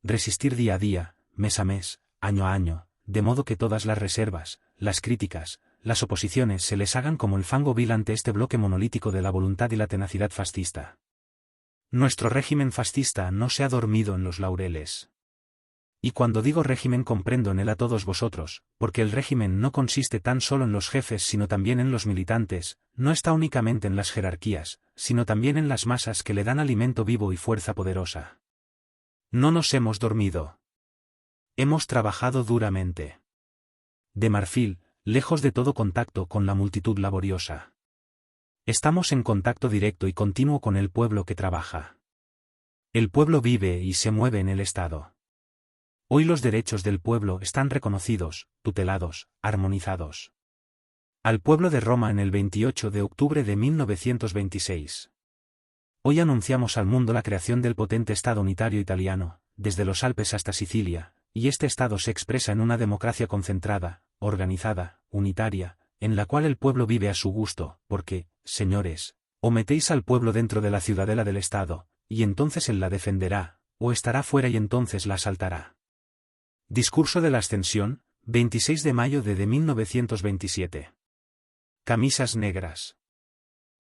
[SPEAKER 2] Resistir día a día, mes a mes, año a año, de modo que todas las reservas, las críticas, las oposiciones se les hagan como el fango vil ante este bloque monolítico de la voluntad y la tenacidad fascista. Nuestro régimen fascista no se ha dormido en los laureles. Y cuando digo régimen comprendo en él a todos vosotros, porque el régimen no consiste tan solo en los jefes sino también en los militantes, no está únicamente en las jerarquías, sino también en las masas que le dan alimento vivo y fuerza poderosa. No nos hemos dormido. Hemos trabajado duramente. De marfil, lejos de todo contacto con la multitud laboriosa. Estamos en contacto directo y continuo con el pueblo que trabaja. El pueblo vive y se mueve en el Estado. Hoy los derechos del pueblo están reconocidos, tutelados, armonizados. Al pueblo de Roma en el 28 de octubre de 1926. Hoy anunciamos al mundo la creación del potente Estado unitario italiano, desde los Alpes hasta Sicilia, y este Estado se expresa en una democracia concentrada, organizada, unitaria, en la cual el pueblo vive a su gusto, porque, señores, o metéis al pueblo dentro de la ciudadela del Estado, y entonces él la defenderá, o estará fuera y entonces la asaltará. Discurso de la Ascensión, 26 de mayo de 1927. Camisas negras.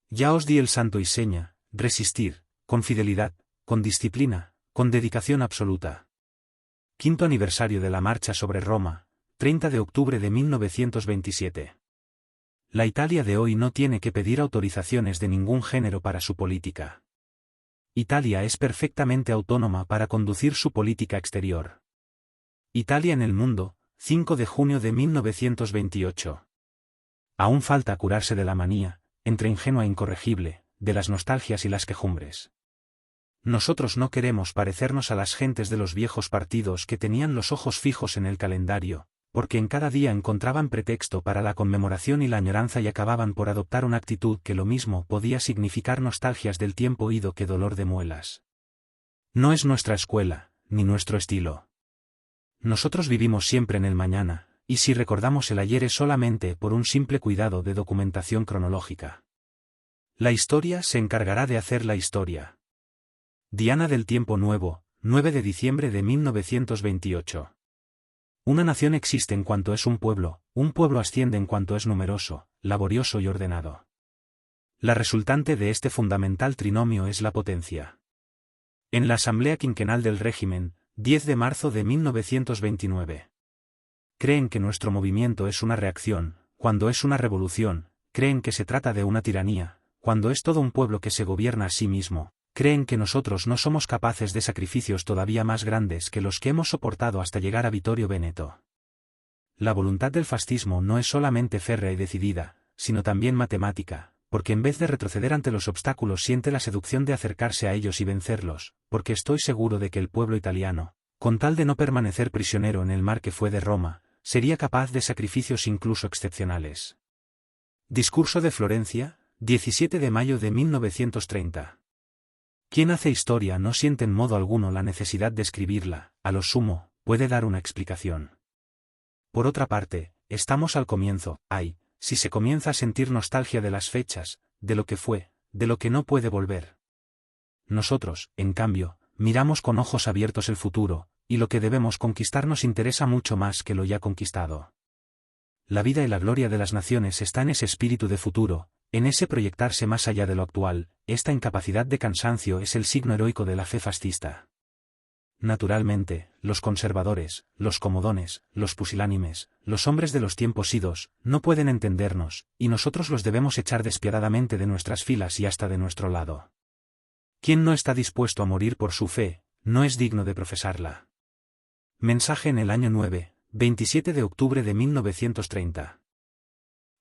[SPEAKER 2] Ya os di el santo y seña: resistir, con fidelidad, con disciplina, con dedicación absoluta. Quinto aniversario de la marcha sobre Roma, 30 de octubre de 1927. La Italia de hoy no tiene que pedir autorizaciones de ningún género para su política. Italia es perfectamente autónoma para conducir su política exterior. Italia en el mundo, 5 de junio de 1928. Aún falta curarse de la manía, entre ingenua e incorregible, de las nostalgias y las quejumbres. Nosotros no queremos parecernos a las gentes de los viejos partidos que tenían los ojos fijos en el calendario, porque en cada día encontraban pretexto para la conmemoración y la añoranza y acababan por adoptar una actitud que lo mismo podía significar nostalgias del tiempo ido que dolor de muelas. No es nuestra escuela, ni nuestro estilo. Nosotros vivimos siempre en el mañana, y si recordamos el ayer es solamente por un simple cuidado de documentación cronológica. La historia se encargará de hacer la historia. Diana del Tiempo Nuevo, 9 de diciembre de 1928. Una nación existe en cuanto es un pueblo asciende en cuanto es numeroso, laborioso y ordenado. La resultante de este fundamental trinomio es la potencia. En la Asamblea Quinquenal del Régimen, 10 de marzo de 1929. Creen que nuestro movimiento es una reacción, cuando es una revolución; creen que se trata de una tiranía, cuando es todo un pueblo que se gobierna a sí mismo; creen que nosotros no somos capaces de sacrificios todavía más grandes que los que hemos soportado hasta llegar a Vittorio Veneto. La voluntad del fascismo no es solamente férrea y decidida, sino también matemática, porque en vez de retroceder ante los obstáculos siente la seducción de acercarse a ellos y vencerlos, porque estoy seguro de que el pueblo italiano, con tal de no permanecer prisionero en el mar que fue de Roma, sería capaz de sacrificios incluso excepcionales. Discurso de Florencia, 17 de mayo de 1930. Quien hace historia no siente en modo alguno la necesidad de escribirla, a lo sumo, puede dar una explicación. Por otra parte, estamos al comienzo, si se comienza a sentir nostalgia de las fechas, de lo que fue, de lo que no puede volver. Nosotros, en cambio, miramos con ojos abiertos el futuro, y lo que debemos conquistar nos interesa mucho más que lo ya conquistado. La vida y la gloria de las naciones está en ese espíritu de futuro, en ese proyectarse más allá de lo actual. Esta incapacidad de cansancio es el signo heroico de la fe fascista. Naturalmente, los conservadores, los comodones, los pusilánimes, los hombres de los tiempos idos, no pueden entendernos, y nosotros los debemos echar despiadadamente de nuestras filas y hasta de nuestro lado. Quien no está dispuesto a morir por su fe, no es digno de profesarla. Mensaje en el año 9, 27 de octubre de 1930.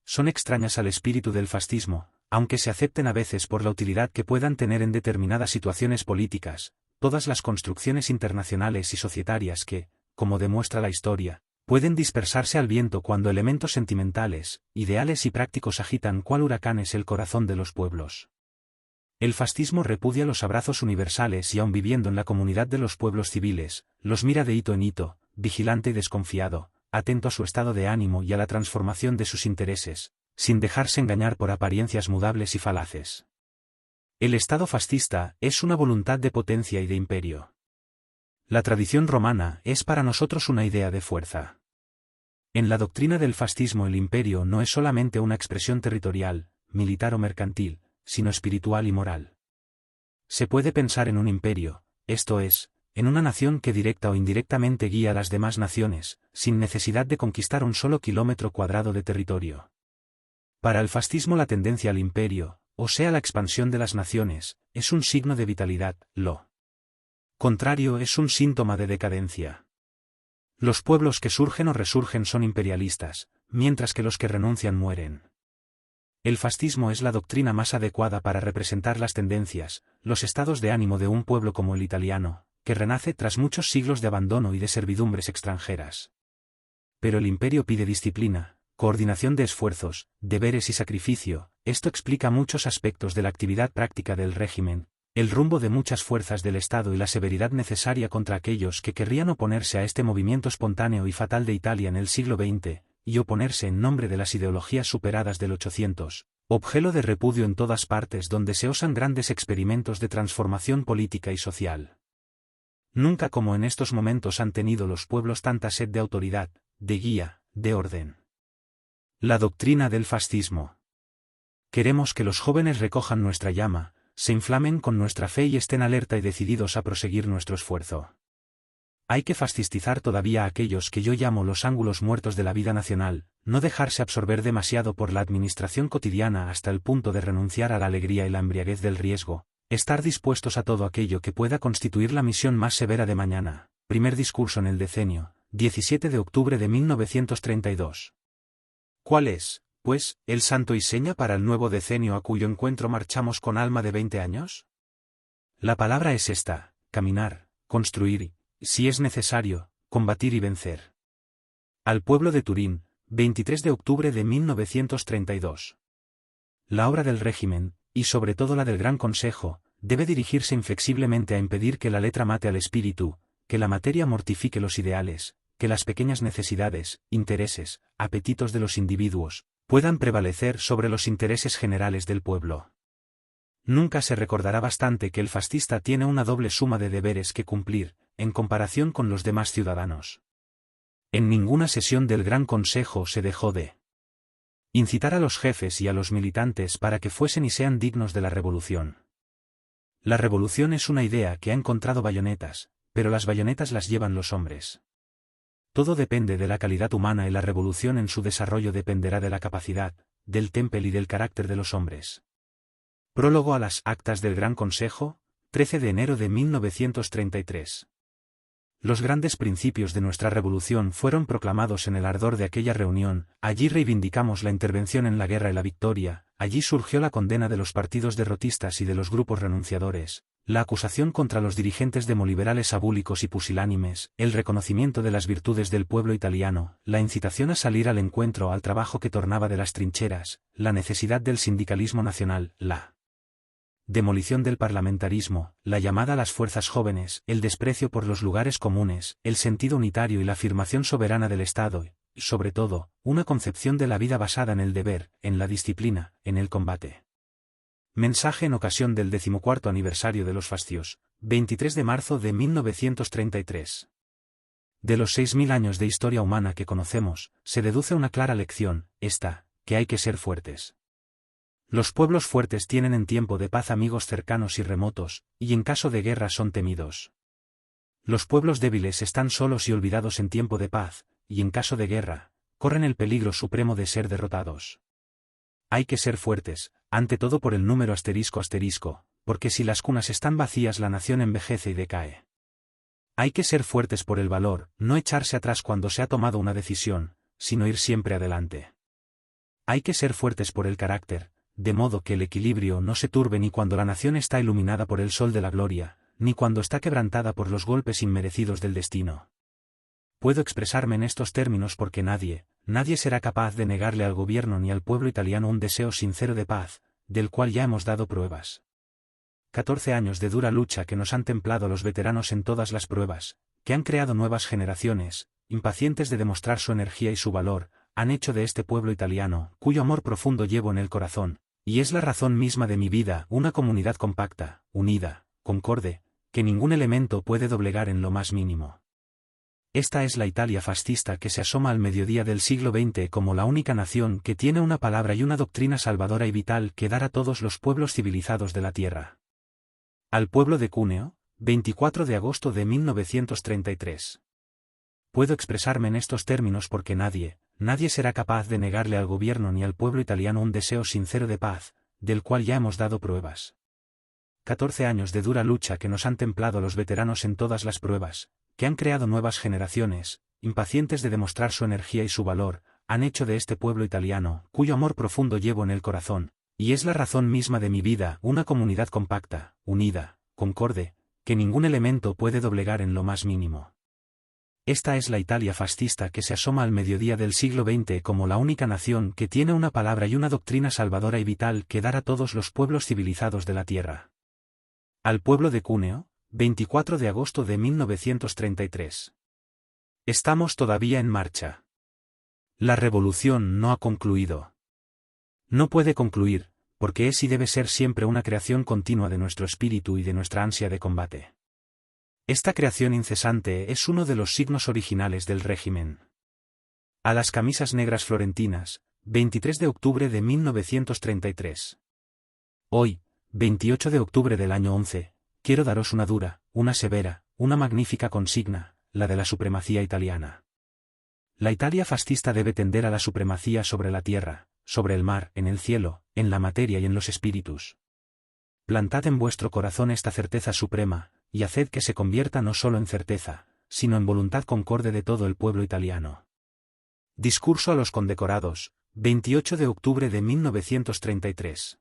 [SPEAKER 2] Son extrañas al espíritu del fascismo, aunque se acepten a veces por la utilidad que puedan tener en determinadas situaciones políticas, todas las construcciones internacionales y societarias que, como demuestra la historia, pueden dispersarse al viento cuando elementos sentimentales, ideales y prácticos agitan cual huracanes el corazón de los pueblos. El fascismo repudia los abrazos universales y aun viviendo en la comunidad de los pueblos civiles, los mira de hito en hito, vigilante y desconfiado, atento a su estado de ánimo y a la transformación de sus intereses, sin dejarse engañar por apariencias mudables y falaces. El Estado fascista es una voluntad de potencia y de imperio. La tradición romana es para nosotros una idea de fuerza. En la doctrina del fascismo el imperio no es solamente una expresión territorial, militar o mercantil, sino espiritual y moral. Se puede pensar en un imperio, esto es, en una nación que directa o indirectamente guía a las demás naciones, sin necesidad de conquistar un solo kilómetro cuadrado de territorio. Para el fascismo la tendencia al imperio, o sea la expansión de las naciones, es un signo de vitalidad, lo contrario es un síntoma de decadencia. Los pueblos que surgen o resurgen son imperialistas, mientras que los que renuncian mueren. El fascismo es la doctrina más adecuada para representar las tendencias, los estados de ánimo de un pueblo como el italiano, que renace tras muchos siglos de abandono y de servidumbres extranjeras. Pero el imperio pide disciplina, coordinación de esfuerzos, deberes y sacrificio. Esto explica muchos aspectos de la actividad práctica del régimen, el rumbo de muchas fuerzas del Estado y la severidad necesaria contra aquellos que querrían oponerse a este movimiento espontáneo y fatal de Italia en el siglo XX, y oponerse en nombre de las ideologías superadas del 800, objeto de repudio en todas partes donde se osan grandes experimentos de transformación política y social. Nunca como en estos momentos han tenido los pueblos tanta sed de autoridad, de guía, de orden. La doctrina del fascismo. Queremos que los jóvenes recojan nuestra llama, se inflamen con nuestra fe y estén alerta y decididos a proseguir nuestro esfuerzo. Hay que fascistizar todavía a aquellos que yo llamo los ángulos muertos de la vida nacional, no dejarse absorber demasiado por la administración cotidiana hasta el punto de renunciar a la alegría y la embriaguez del riesgo, estar dispuestos a todo aquello que pueda constituir la misión más severa de mañana. Primer discurso en el decenio, 17 de octubre de 1932. ¿Cuál es, pues, el santo y seña para el nuevo decenio a cuyo encuentro marchamos con alma de 20 años? La palabra es esta: caminar, construir, si es necesario, combatir y vencer. Al pueblo de Turín, 23 de octubre de 1932. La obra del régimen, y sobre todo la del Gran Consejo, debe dirigirse inflexiblemente a impedir que la letra mate al espíritu, que la materia mortifique los ideales, que las pequeñas necesidades, intereses, apetitos de los individuos, puedan prevalecer sobre los intereses generales del pueblo. Nunca se recordará bastante que el fascista tiene una doble suma de deberes que cumplir, en comparación con los demás ciudadanos. En ninguna sesión del Gran Consejo se dejó de incitar a los jefes y a los militantes para que fuesen y sean dignos de la revolución. La revolución es una idea que ha encontrado bayonetas, pero las bayonetas las llevan los hombres. Todo depende de la calidad humana y la revolución en su desarrollo dependerá de la capacidad, del temple y del carácter de los hombres. Prólogo a las Actas del Gran Consejo, 13 de enero de 1933. Los grandes principios de nuestra revolución fueron proclamados en el ardor de aquella reunión, allí reivindicamos la intervención en la guerra y la victoria, allí surgió la condena de los partidos derrotistas y de los grupos renunciadores, la acusación contra los dirigentes demoliberales abúlicos y pusilánimes, el reconocimiento de las virtudes del pueblo italiano, la incitación a salir al encuentro al trabajo que tornaba de las trincheras, la necesidad del sindicalismo nacional, la demolición del parlamentarismo, la llamada a las fuerzas jóvenes, el desprecio por los lugares comunes, el sentido unitario y la afirmación soberana del Estado, y, sobre todo, una concepción de la vida basada en el deber, en la disciplina, en el combate. Mensaje en ocasión del 14º aniversario de los fascios, 23 de marzo de 1933. De los 6.000 años de historia humana que conocemos, se deduce una clara lección, esta, que hay que ser fuertes. Los pueblos fuertes tienen en tiempo de paz amigos cercanos y remotos, y en caso de guerra son temidos. Los pueblos débiles están solos y olvidados en tiempo de paz, y en caso de guerra, corren el peligro supremo de ser derrotados. Hay que ser fuertes, ante todo por el número ***, porque si las cunas están vacías la nación envejece y decae. Hay que ser fuertes por el valor, no echarse atrás cuando se ha tomado una decisión, sino ir siempre adelante. Hay que ser fuertes por el carácter, de modo que el equilibrio no se turbe ni cuando la nación está iluminada por el sol de la gloria, ni cuando está quebrantada por los golpes inmerecidos del destino. Puedo expresarme en estos términos porque nadie será capaz de negarle al gobierno ni al pueblo italiano un deseo sincero de paz, del cual ya hemos dado pruebas. 14 años de dura lucha que nos han templado los veteranos en todas las pruebas, que han creado nuevas generaciones, impacientes de demostrar su energía y su valor, han hecho de este pueblo italiano, cuyo amor profundo llevo en el corazón, y es la razón misma de mi vida, una comunidad compacta, unida, concorde, que ningún elemento puede doblegar en lo más mínimo. Esta es la Italia fascista que se asoma al mediodía del siglo XX como la única nación que tiene una palabra y una doctrina salvadora y vital que dar a todos los pueblos civilizados de la tierra. Al pueblo de Cuneo, 24 de agosto de 1933. Puedo expresarme en estos términos porque nadie será capaz de negarle al gobierno ni al pueblo italiano un deseo sincero de paz, del cual ya hemos dado pruebas. 14 años de dura lucha que nos han templado los veteranos en todas las pruebas, que han creado nuevas generaciones, impacientes de demostrar su energía y su valor, han hecho de este pueblo italiano, cuyo amor profundo llevo en el corazón, y es la razón misma de mi vida, una comunidad compacta, unida, concorde, que ningún elemento puede doblegar en lo más mínimo. Esta es la Italia fascista que se asoma al mediodía del siglo XX como la única nación que tiene una palabra y una doctrina salvadora y vital que dar a todos los pueblos civilizados de la tierra. Al pueblo de Cuneo, 24 de agosto de 1933. Estamos todavía en marcha. La revolución no ha concluido. No puede concluir, porque es y debe ser siempre una creación continua de nuestro espíritu y de nuestra ansia de combate. Esta creación incesante es uno de los signos originales del régimen. A las camisas negras florentinas, 23 de octubre de 1933. Hoy, 28 de octubre del año 11, quiero daros una dura, una severa, una magnífica consigna, la de la supremacía italiana. La Italia fascista debe tender a la supremacía sobre la tierra, sobre el mar, en el cielo, en la materia y en los espíritus. Plantad en vuestro corazón esta certeza suprema, y haced que se convierta no solo en certeza, sino en voluntad concorde de todo el pueblo italiano. Discurso a los condecorados, 28 de octubre de 1933.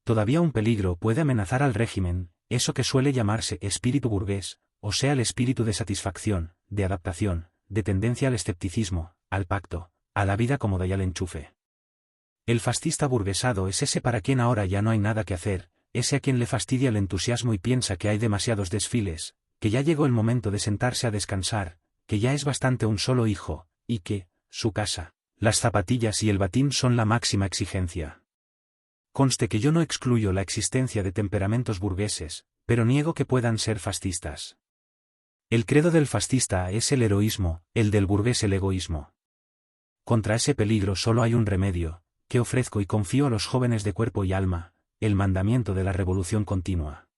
[SPEAKER 2] Todavía un peligro puede amenazar al régimen, eso que suele llamarse espíritu burgués, o sea el espíritu de satisfacción, de adaptación, de tendencia al escepticismo, al pacto, a la vida cómoda y al enchufe. El fascista burguesado es ese para quien ahora ya no hay nada que hacer, ese a quien le fastidia el entusiasmo y piensa que hay demasiados desfiles, que ya llegó el momento de sentarse a descansar, que ya es bastante un solo hijo, y que, su casa, las zapatillas y el batín son la máxima exigencia. Conste que yo no excluyo la existencia de temperamentos burgueses, pero niego que puedan ser fascistas. El credo del fascista es el heroísmo, el del burgués el egoísmo. Contra ese peligro solo hay un remedio, que ofrezco y confío a los jóvenes de cuerpo y alma, el mandamiento de la revolución continua.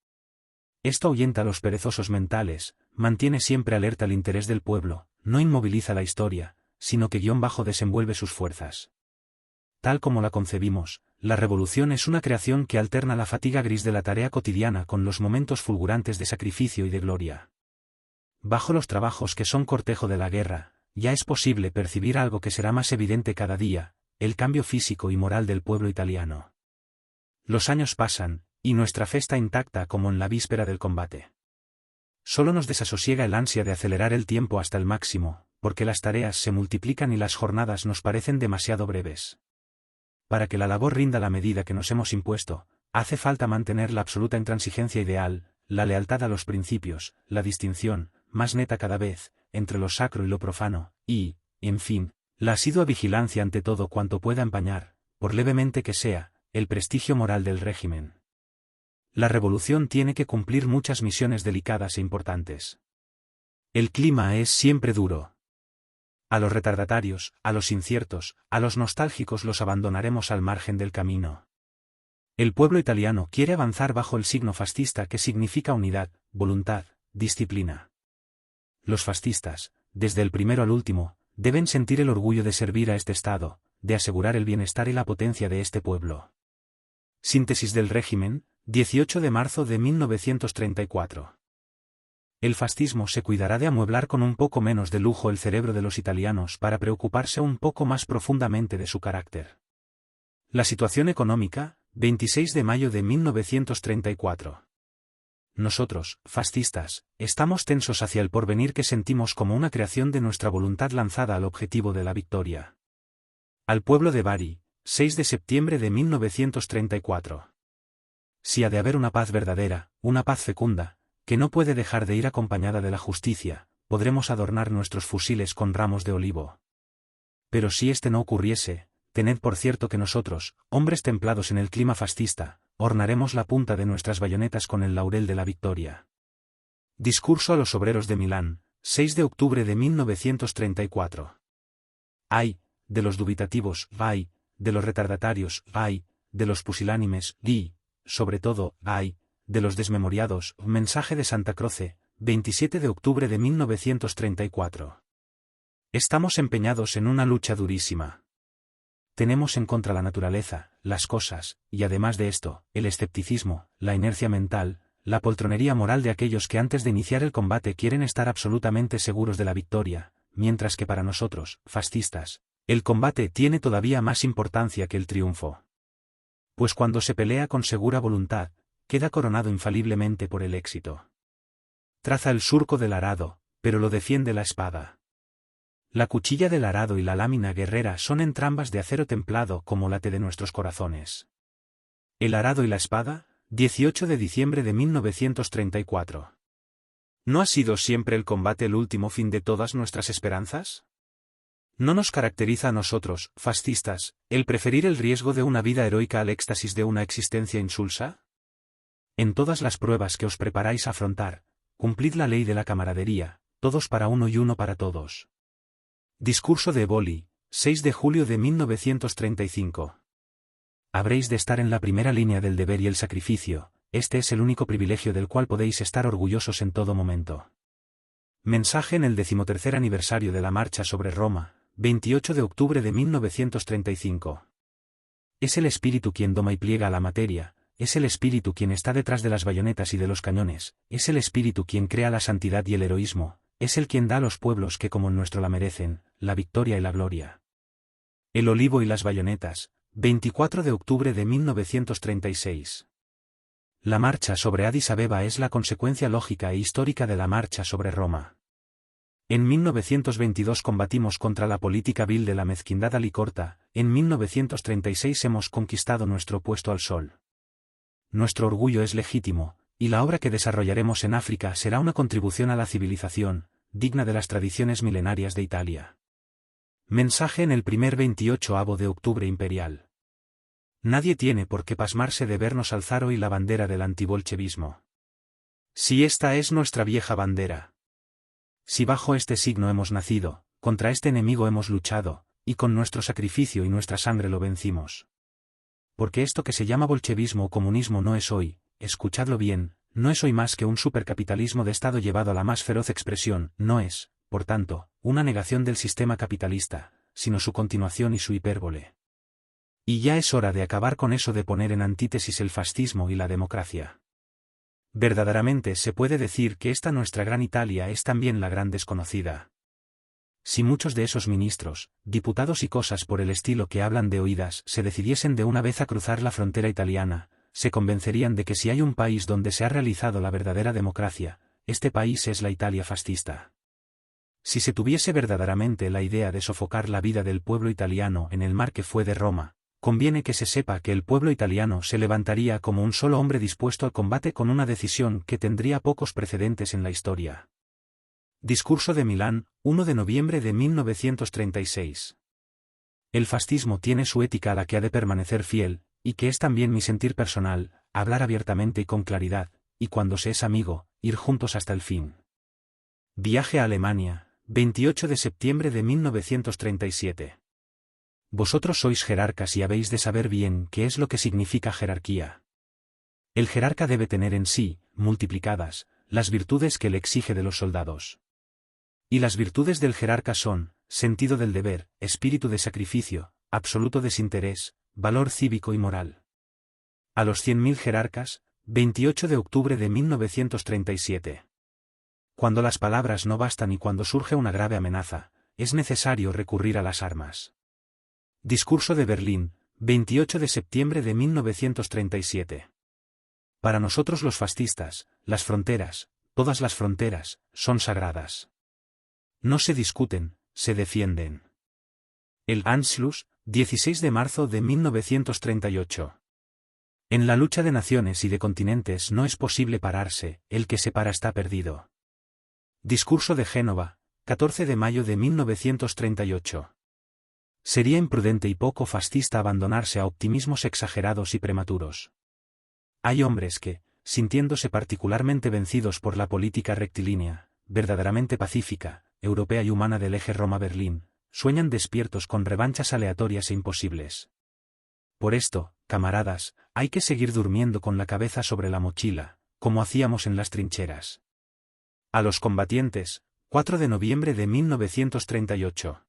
[SPEAKER 2] Esto ahuyenta a los perezosos mentales, mantiene siempre alerta el interés del pueblo, no inmoviliza la historia, sino que desenvuelve sus fuerzas. Tal como la concebimos, la revolución es una creación que alterna la fatiga gris de la tarea cotidiana con los momentos fulgurantes de sacrificio y de gloria. Bajo los trabajos que son cortejo de la guerra, ya es posible percibir algo que será más evidente cada día, el cambio físico y moral del pueblo italiano. Los años pasan, y nuestra fe está intacta como en la víspera del combate. Solo nos desasosiega el ansia de acelerar el tiempo hasta el máximo, porque las tareas se multiplican y las jornadas nos parecen demasiado breves. Para que la labor rinda la medida que nos hemos impuesto, hace falta mantener la absoluta intransigencia ideal, la lealtad a los principios, la distinción, más neta cada vez, entre lo sacro y lo profano, y, en fin, la asidua vigilancia ante todo cuanto pueda empañar, por levemente que sea, el prestigio moral del régimen. La revolución tiene que cumplir muchas misiones delicadas e importantes. El clima es siempre duro. A los retardatarios, a los inciertos, a los nostálgicos los abandonaremos al margen del camino. El pueblo italiano quiere avanzar bajo el signo fascista que significa unidad, voluntad, disciplina. Los fascistas, desde el primero al último, deben sentir el orgullo de servir a este Estado, de asegurar el bienestar y la potencia de este pueblo. Síntesis del régimen, 18 de marzo de 1934. El fascismo se cuidará de amueblar con un poco menos de lujo el cerebro de los italianos para preocuparse un poco más profundamente de su carácter. La situación económica, 26 de mayo de 1934. nosotros, fascistas, estamos tensos hacia el porvenir que sentimos como una creación de nuestra voluntad lanzada al objetivo de la victoria. Al pueblo de Bari, 6 de septiembre de 1934. Si ha de haber una paz verdadera, una paz fecunda, que no puede dejar de ir acompañada de la justicia, podremos adornar nuestros fusiles con ramos de olivo. Pero si este no ocurriese, tened por cierto que nosotros, hombres templados en el clima fascista, ornaremos la punta de nuestras bayonetas con el laurel de la victoria. Discurso a los obreros de Milán, 6 de octubre de 1934. Ay, de los dubitativos, ay, de los retardatarios, ay, de los pusilánimes, y, sobre todo, ay, de los desmemoriados. Mensaje de Santa Croce, 27 de octubre de 1934. Estamos empeñados en una lucha durísima. Tenemos en contra la naturaleza, las cosas, y además de esto, el escepticismo, la inercia mental, la poltronería moral de aquellos que antes de iniciar el combate quieren estar absolutamente seguros de la victoria, mientras que para nosotros, fascistas, el combate tiene todavía más importancia que el triunfo. Pues cuando se pelea con segura voluntad, queda coronado infaliblemente por el éxito. Traza el surco del arado, pero lo defiende la espada. La cuchilla del arado y la lámina guerrera son entrambas de acero templado como late de nuestros corazones. El arado y la espada, 18 de diciembre de 1934. ¿No ha sido siempre el combate el último fin de todas nuestras esperanzas? ¿No nos caracteriza a nosotros, fascistas, el preferir el riesgo de una vida heroica al éxtasis de una existencia insulsa? En todas las pruebas que os preparáis a afrontar, cumplid la ley de la camaradería, todos para uno y uno para todos. Discurso de Eboli, 6 de julio de 1935. Habréis de estar en la primera línea del deber y el sacrificio, este es el único privilegio del cual podéis estar orgullosos en todo momento. Mensaje en el 13º aniversario de la Marcha sobre Roma, 28 de octubre de 1935. Es el espíritu quien doma y pliega a la materia, es el espíritu quien está detrás de las bayonetas y de los cañones, es el espíritu quien crea la santidad y el heroísmo, es el quien da a los pueblos que como el nuestro la merecen, la victoria y la gloria. El olivo y las bayonetas, 24 de octubre de 1936. La marcha sobre Addis Abeba es la consecuencia lógica e histórica de la marcha sobre Roma. En 1922 combatimos contra la política vil de la mezquindad alicorta, en 1936 hemos conquistado nuestro puesto al sol. Nuestro orgullo es legítimo, y la obra que desarrollaremos en África será una contribución a la civilización, digna de las tradiciones milenarias de Italia. Mensaje en el primer 28avo de octubre imperial. Nadie tiene por qué pasmarse de vernos alzar hoy la bandera del antibolchevismo. Si esta es nuestra vieja bandera. Si bajo este signo hemos nacido, contra este enemigo hemos luchado, y con nuestro sacrificio y nuestra sangre lo vencimos. Porque esto que se llama bolchevismo o comunismo no es hoy, escuchadlo bien, no es hoy más que un supercapitalismo de Estado llevado a la más feroz expresión, no es, por tanto, una negación del sistema capitalista, sino su continuación y su hipérbole. Y ya es hora de acabar con eso de poner en antítesis el fascismo y la democracia. Verdaderamente se puede decir que esta nuestra gran Italia es también la gran desconocida. Si muchos de esos ministros, diputados y cosas por el estilo que hablan de oídas se decidiesen de una vez a cruzar la frontera italiana, se convencerían de que si hay un país donde se ha realizado la verdadera democracia, este país es la Italia fascista. Si se tuviese verdaderamente la idea de sofocar la vida del pueblo italiano en el mar que fue de Roma, conviene que se sepa que el pueblo italiano se levantaría como un solo hombre dispuesto al combate con una decisión que tendría pocos precedentes en la historia. Discurso de Milán, 1 de noviembre de 1936. El fascismo tiene su ética a la que ha de permanecer fiel, y que es también mi sentir personal, hablar abiertamente y con claridad, y cuando se es amigo, ir juntos hasta el fin. Viaje a Alemania, 28 de septiembre de 1937. Vosotros sois jerarcas y habéis de saber bien qué es lo que significa jerarquía. El jerarca debe tener en sí, multiplicadas, las virtudes que le exige de los soldados. Y las virtudes del jerarca son, sentido del deber, espíritu de sacrificio, absoluto desinterés, valor cívico y moral. A los 100.000 jerarcas, 28 de octubre de 1937. Cuando las palabras no bastan y cuando surge una grave amenaza, es necesario recurrir a las armas. Discurso de Berlín, 28 de septiembre de 1937. Para nosotros los fascistas, las fronteras, todas las fronteras, son sagradas. No se discuten, se defienden. El Anschluss, 16 de marzo de 1938. En la lucha de naciones y de continentes no es posible pararse, el que se para está perdido. Discurso de Génova, 14 de mayo de 1938. Sería imprudente y poco fascista abandonarse a optimismos exagerados y prematuros. Hay hombres que, sintiéndose particularmente vencidos por la política rectilínea, verdaderamente pacífica, europea y humana del eje Roma-Berlín, sueñan despiertos con revanchas aleatorias e imposibles. Por esto, camaradas, hay que seguir durmiendo con la cabeza sobre la mochila, como hacíamos en las trincheras. A los combatientes, 4 de noviembre de 1938.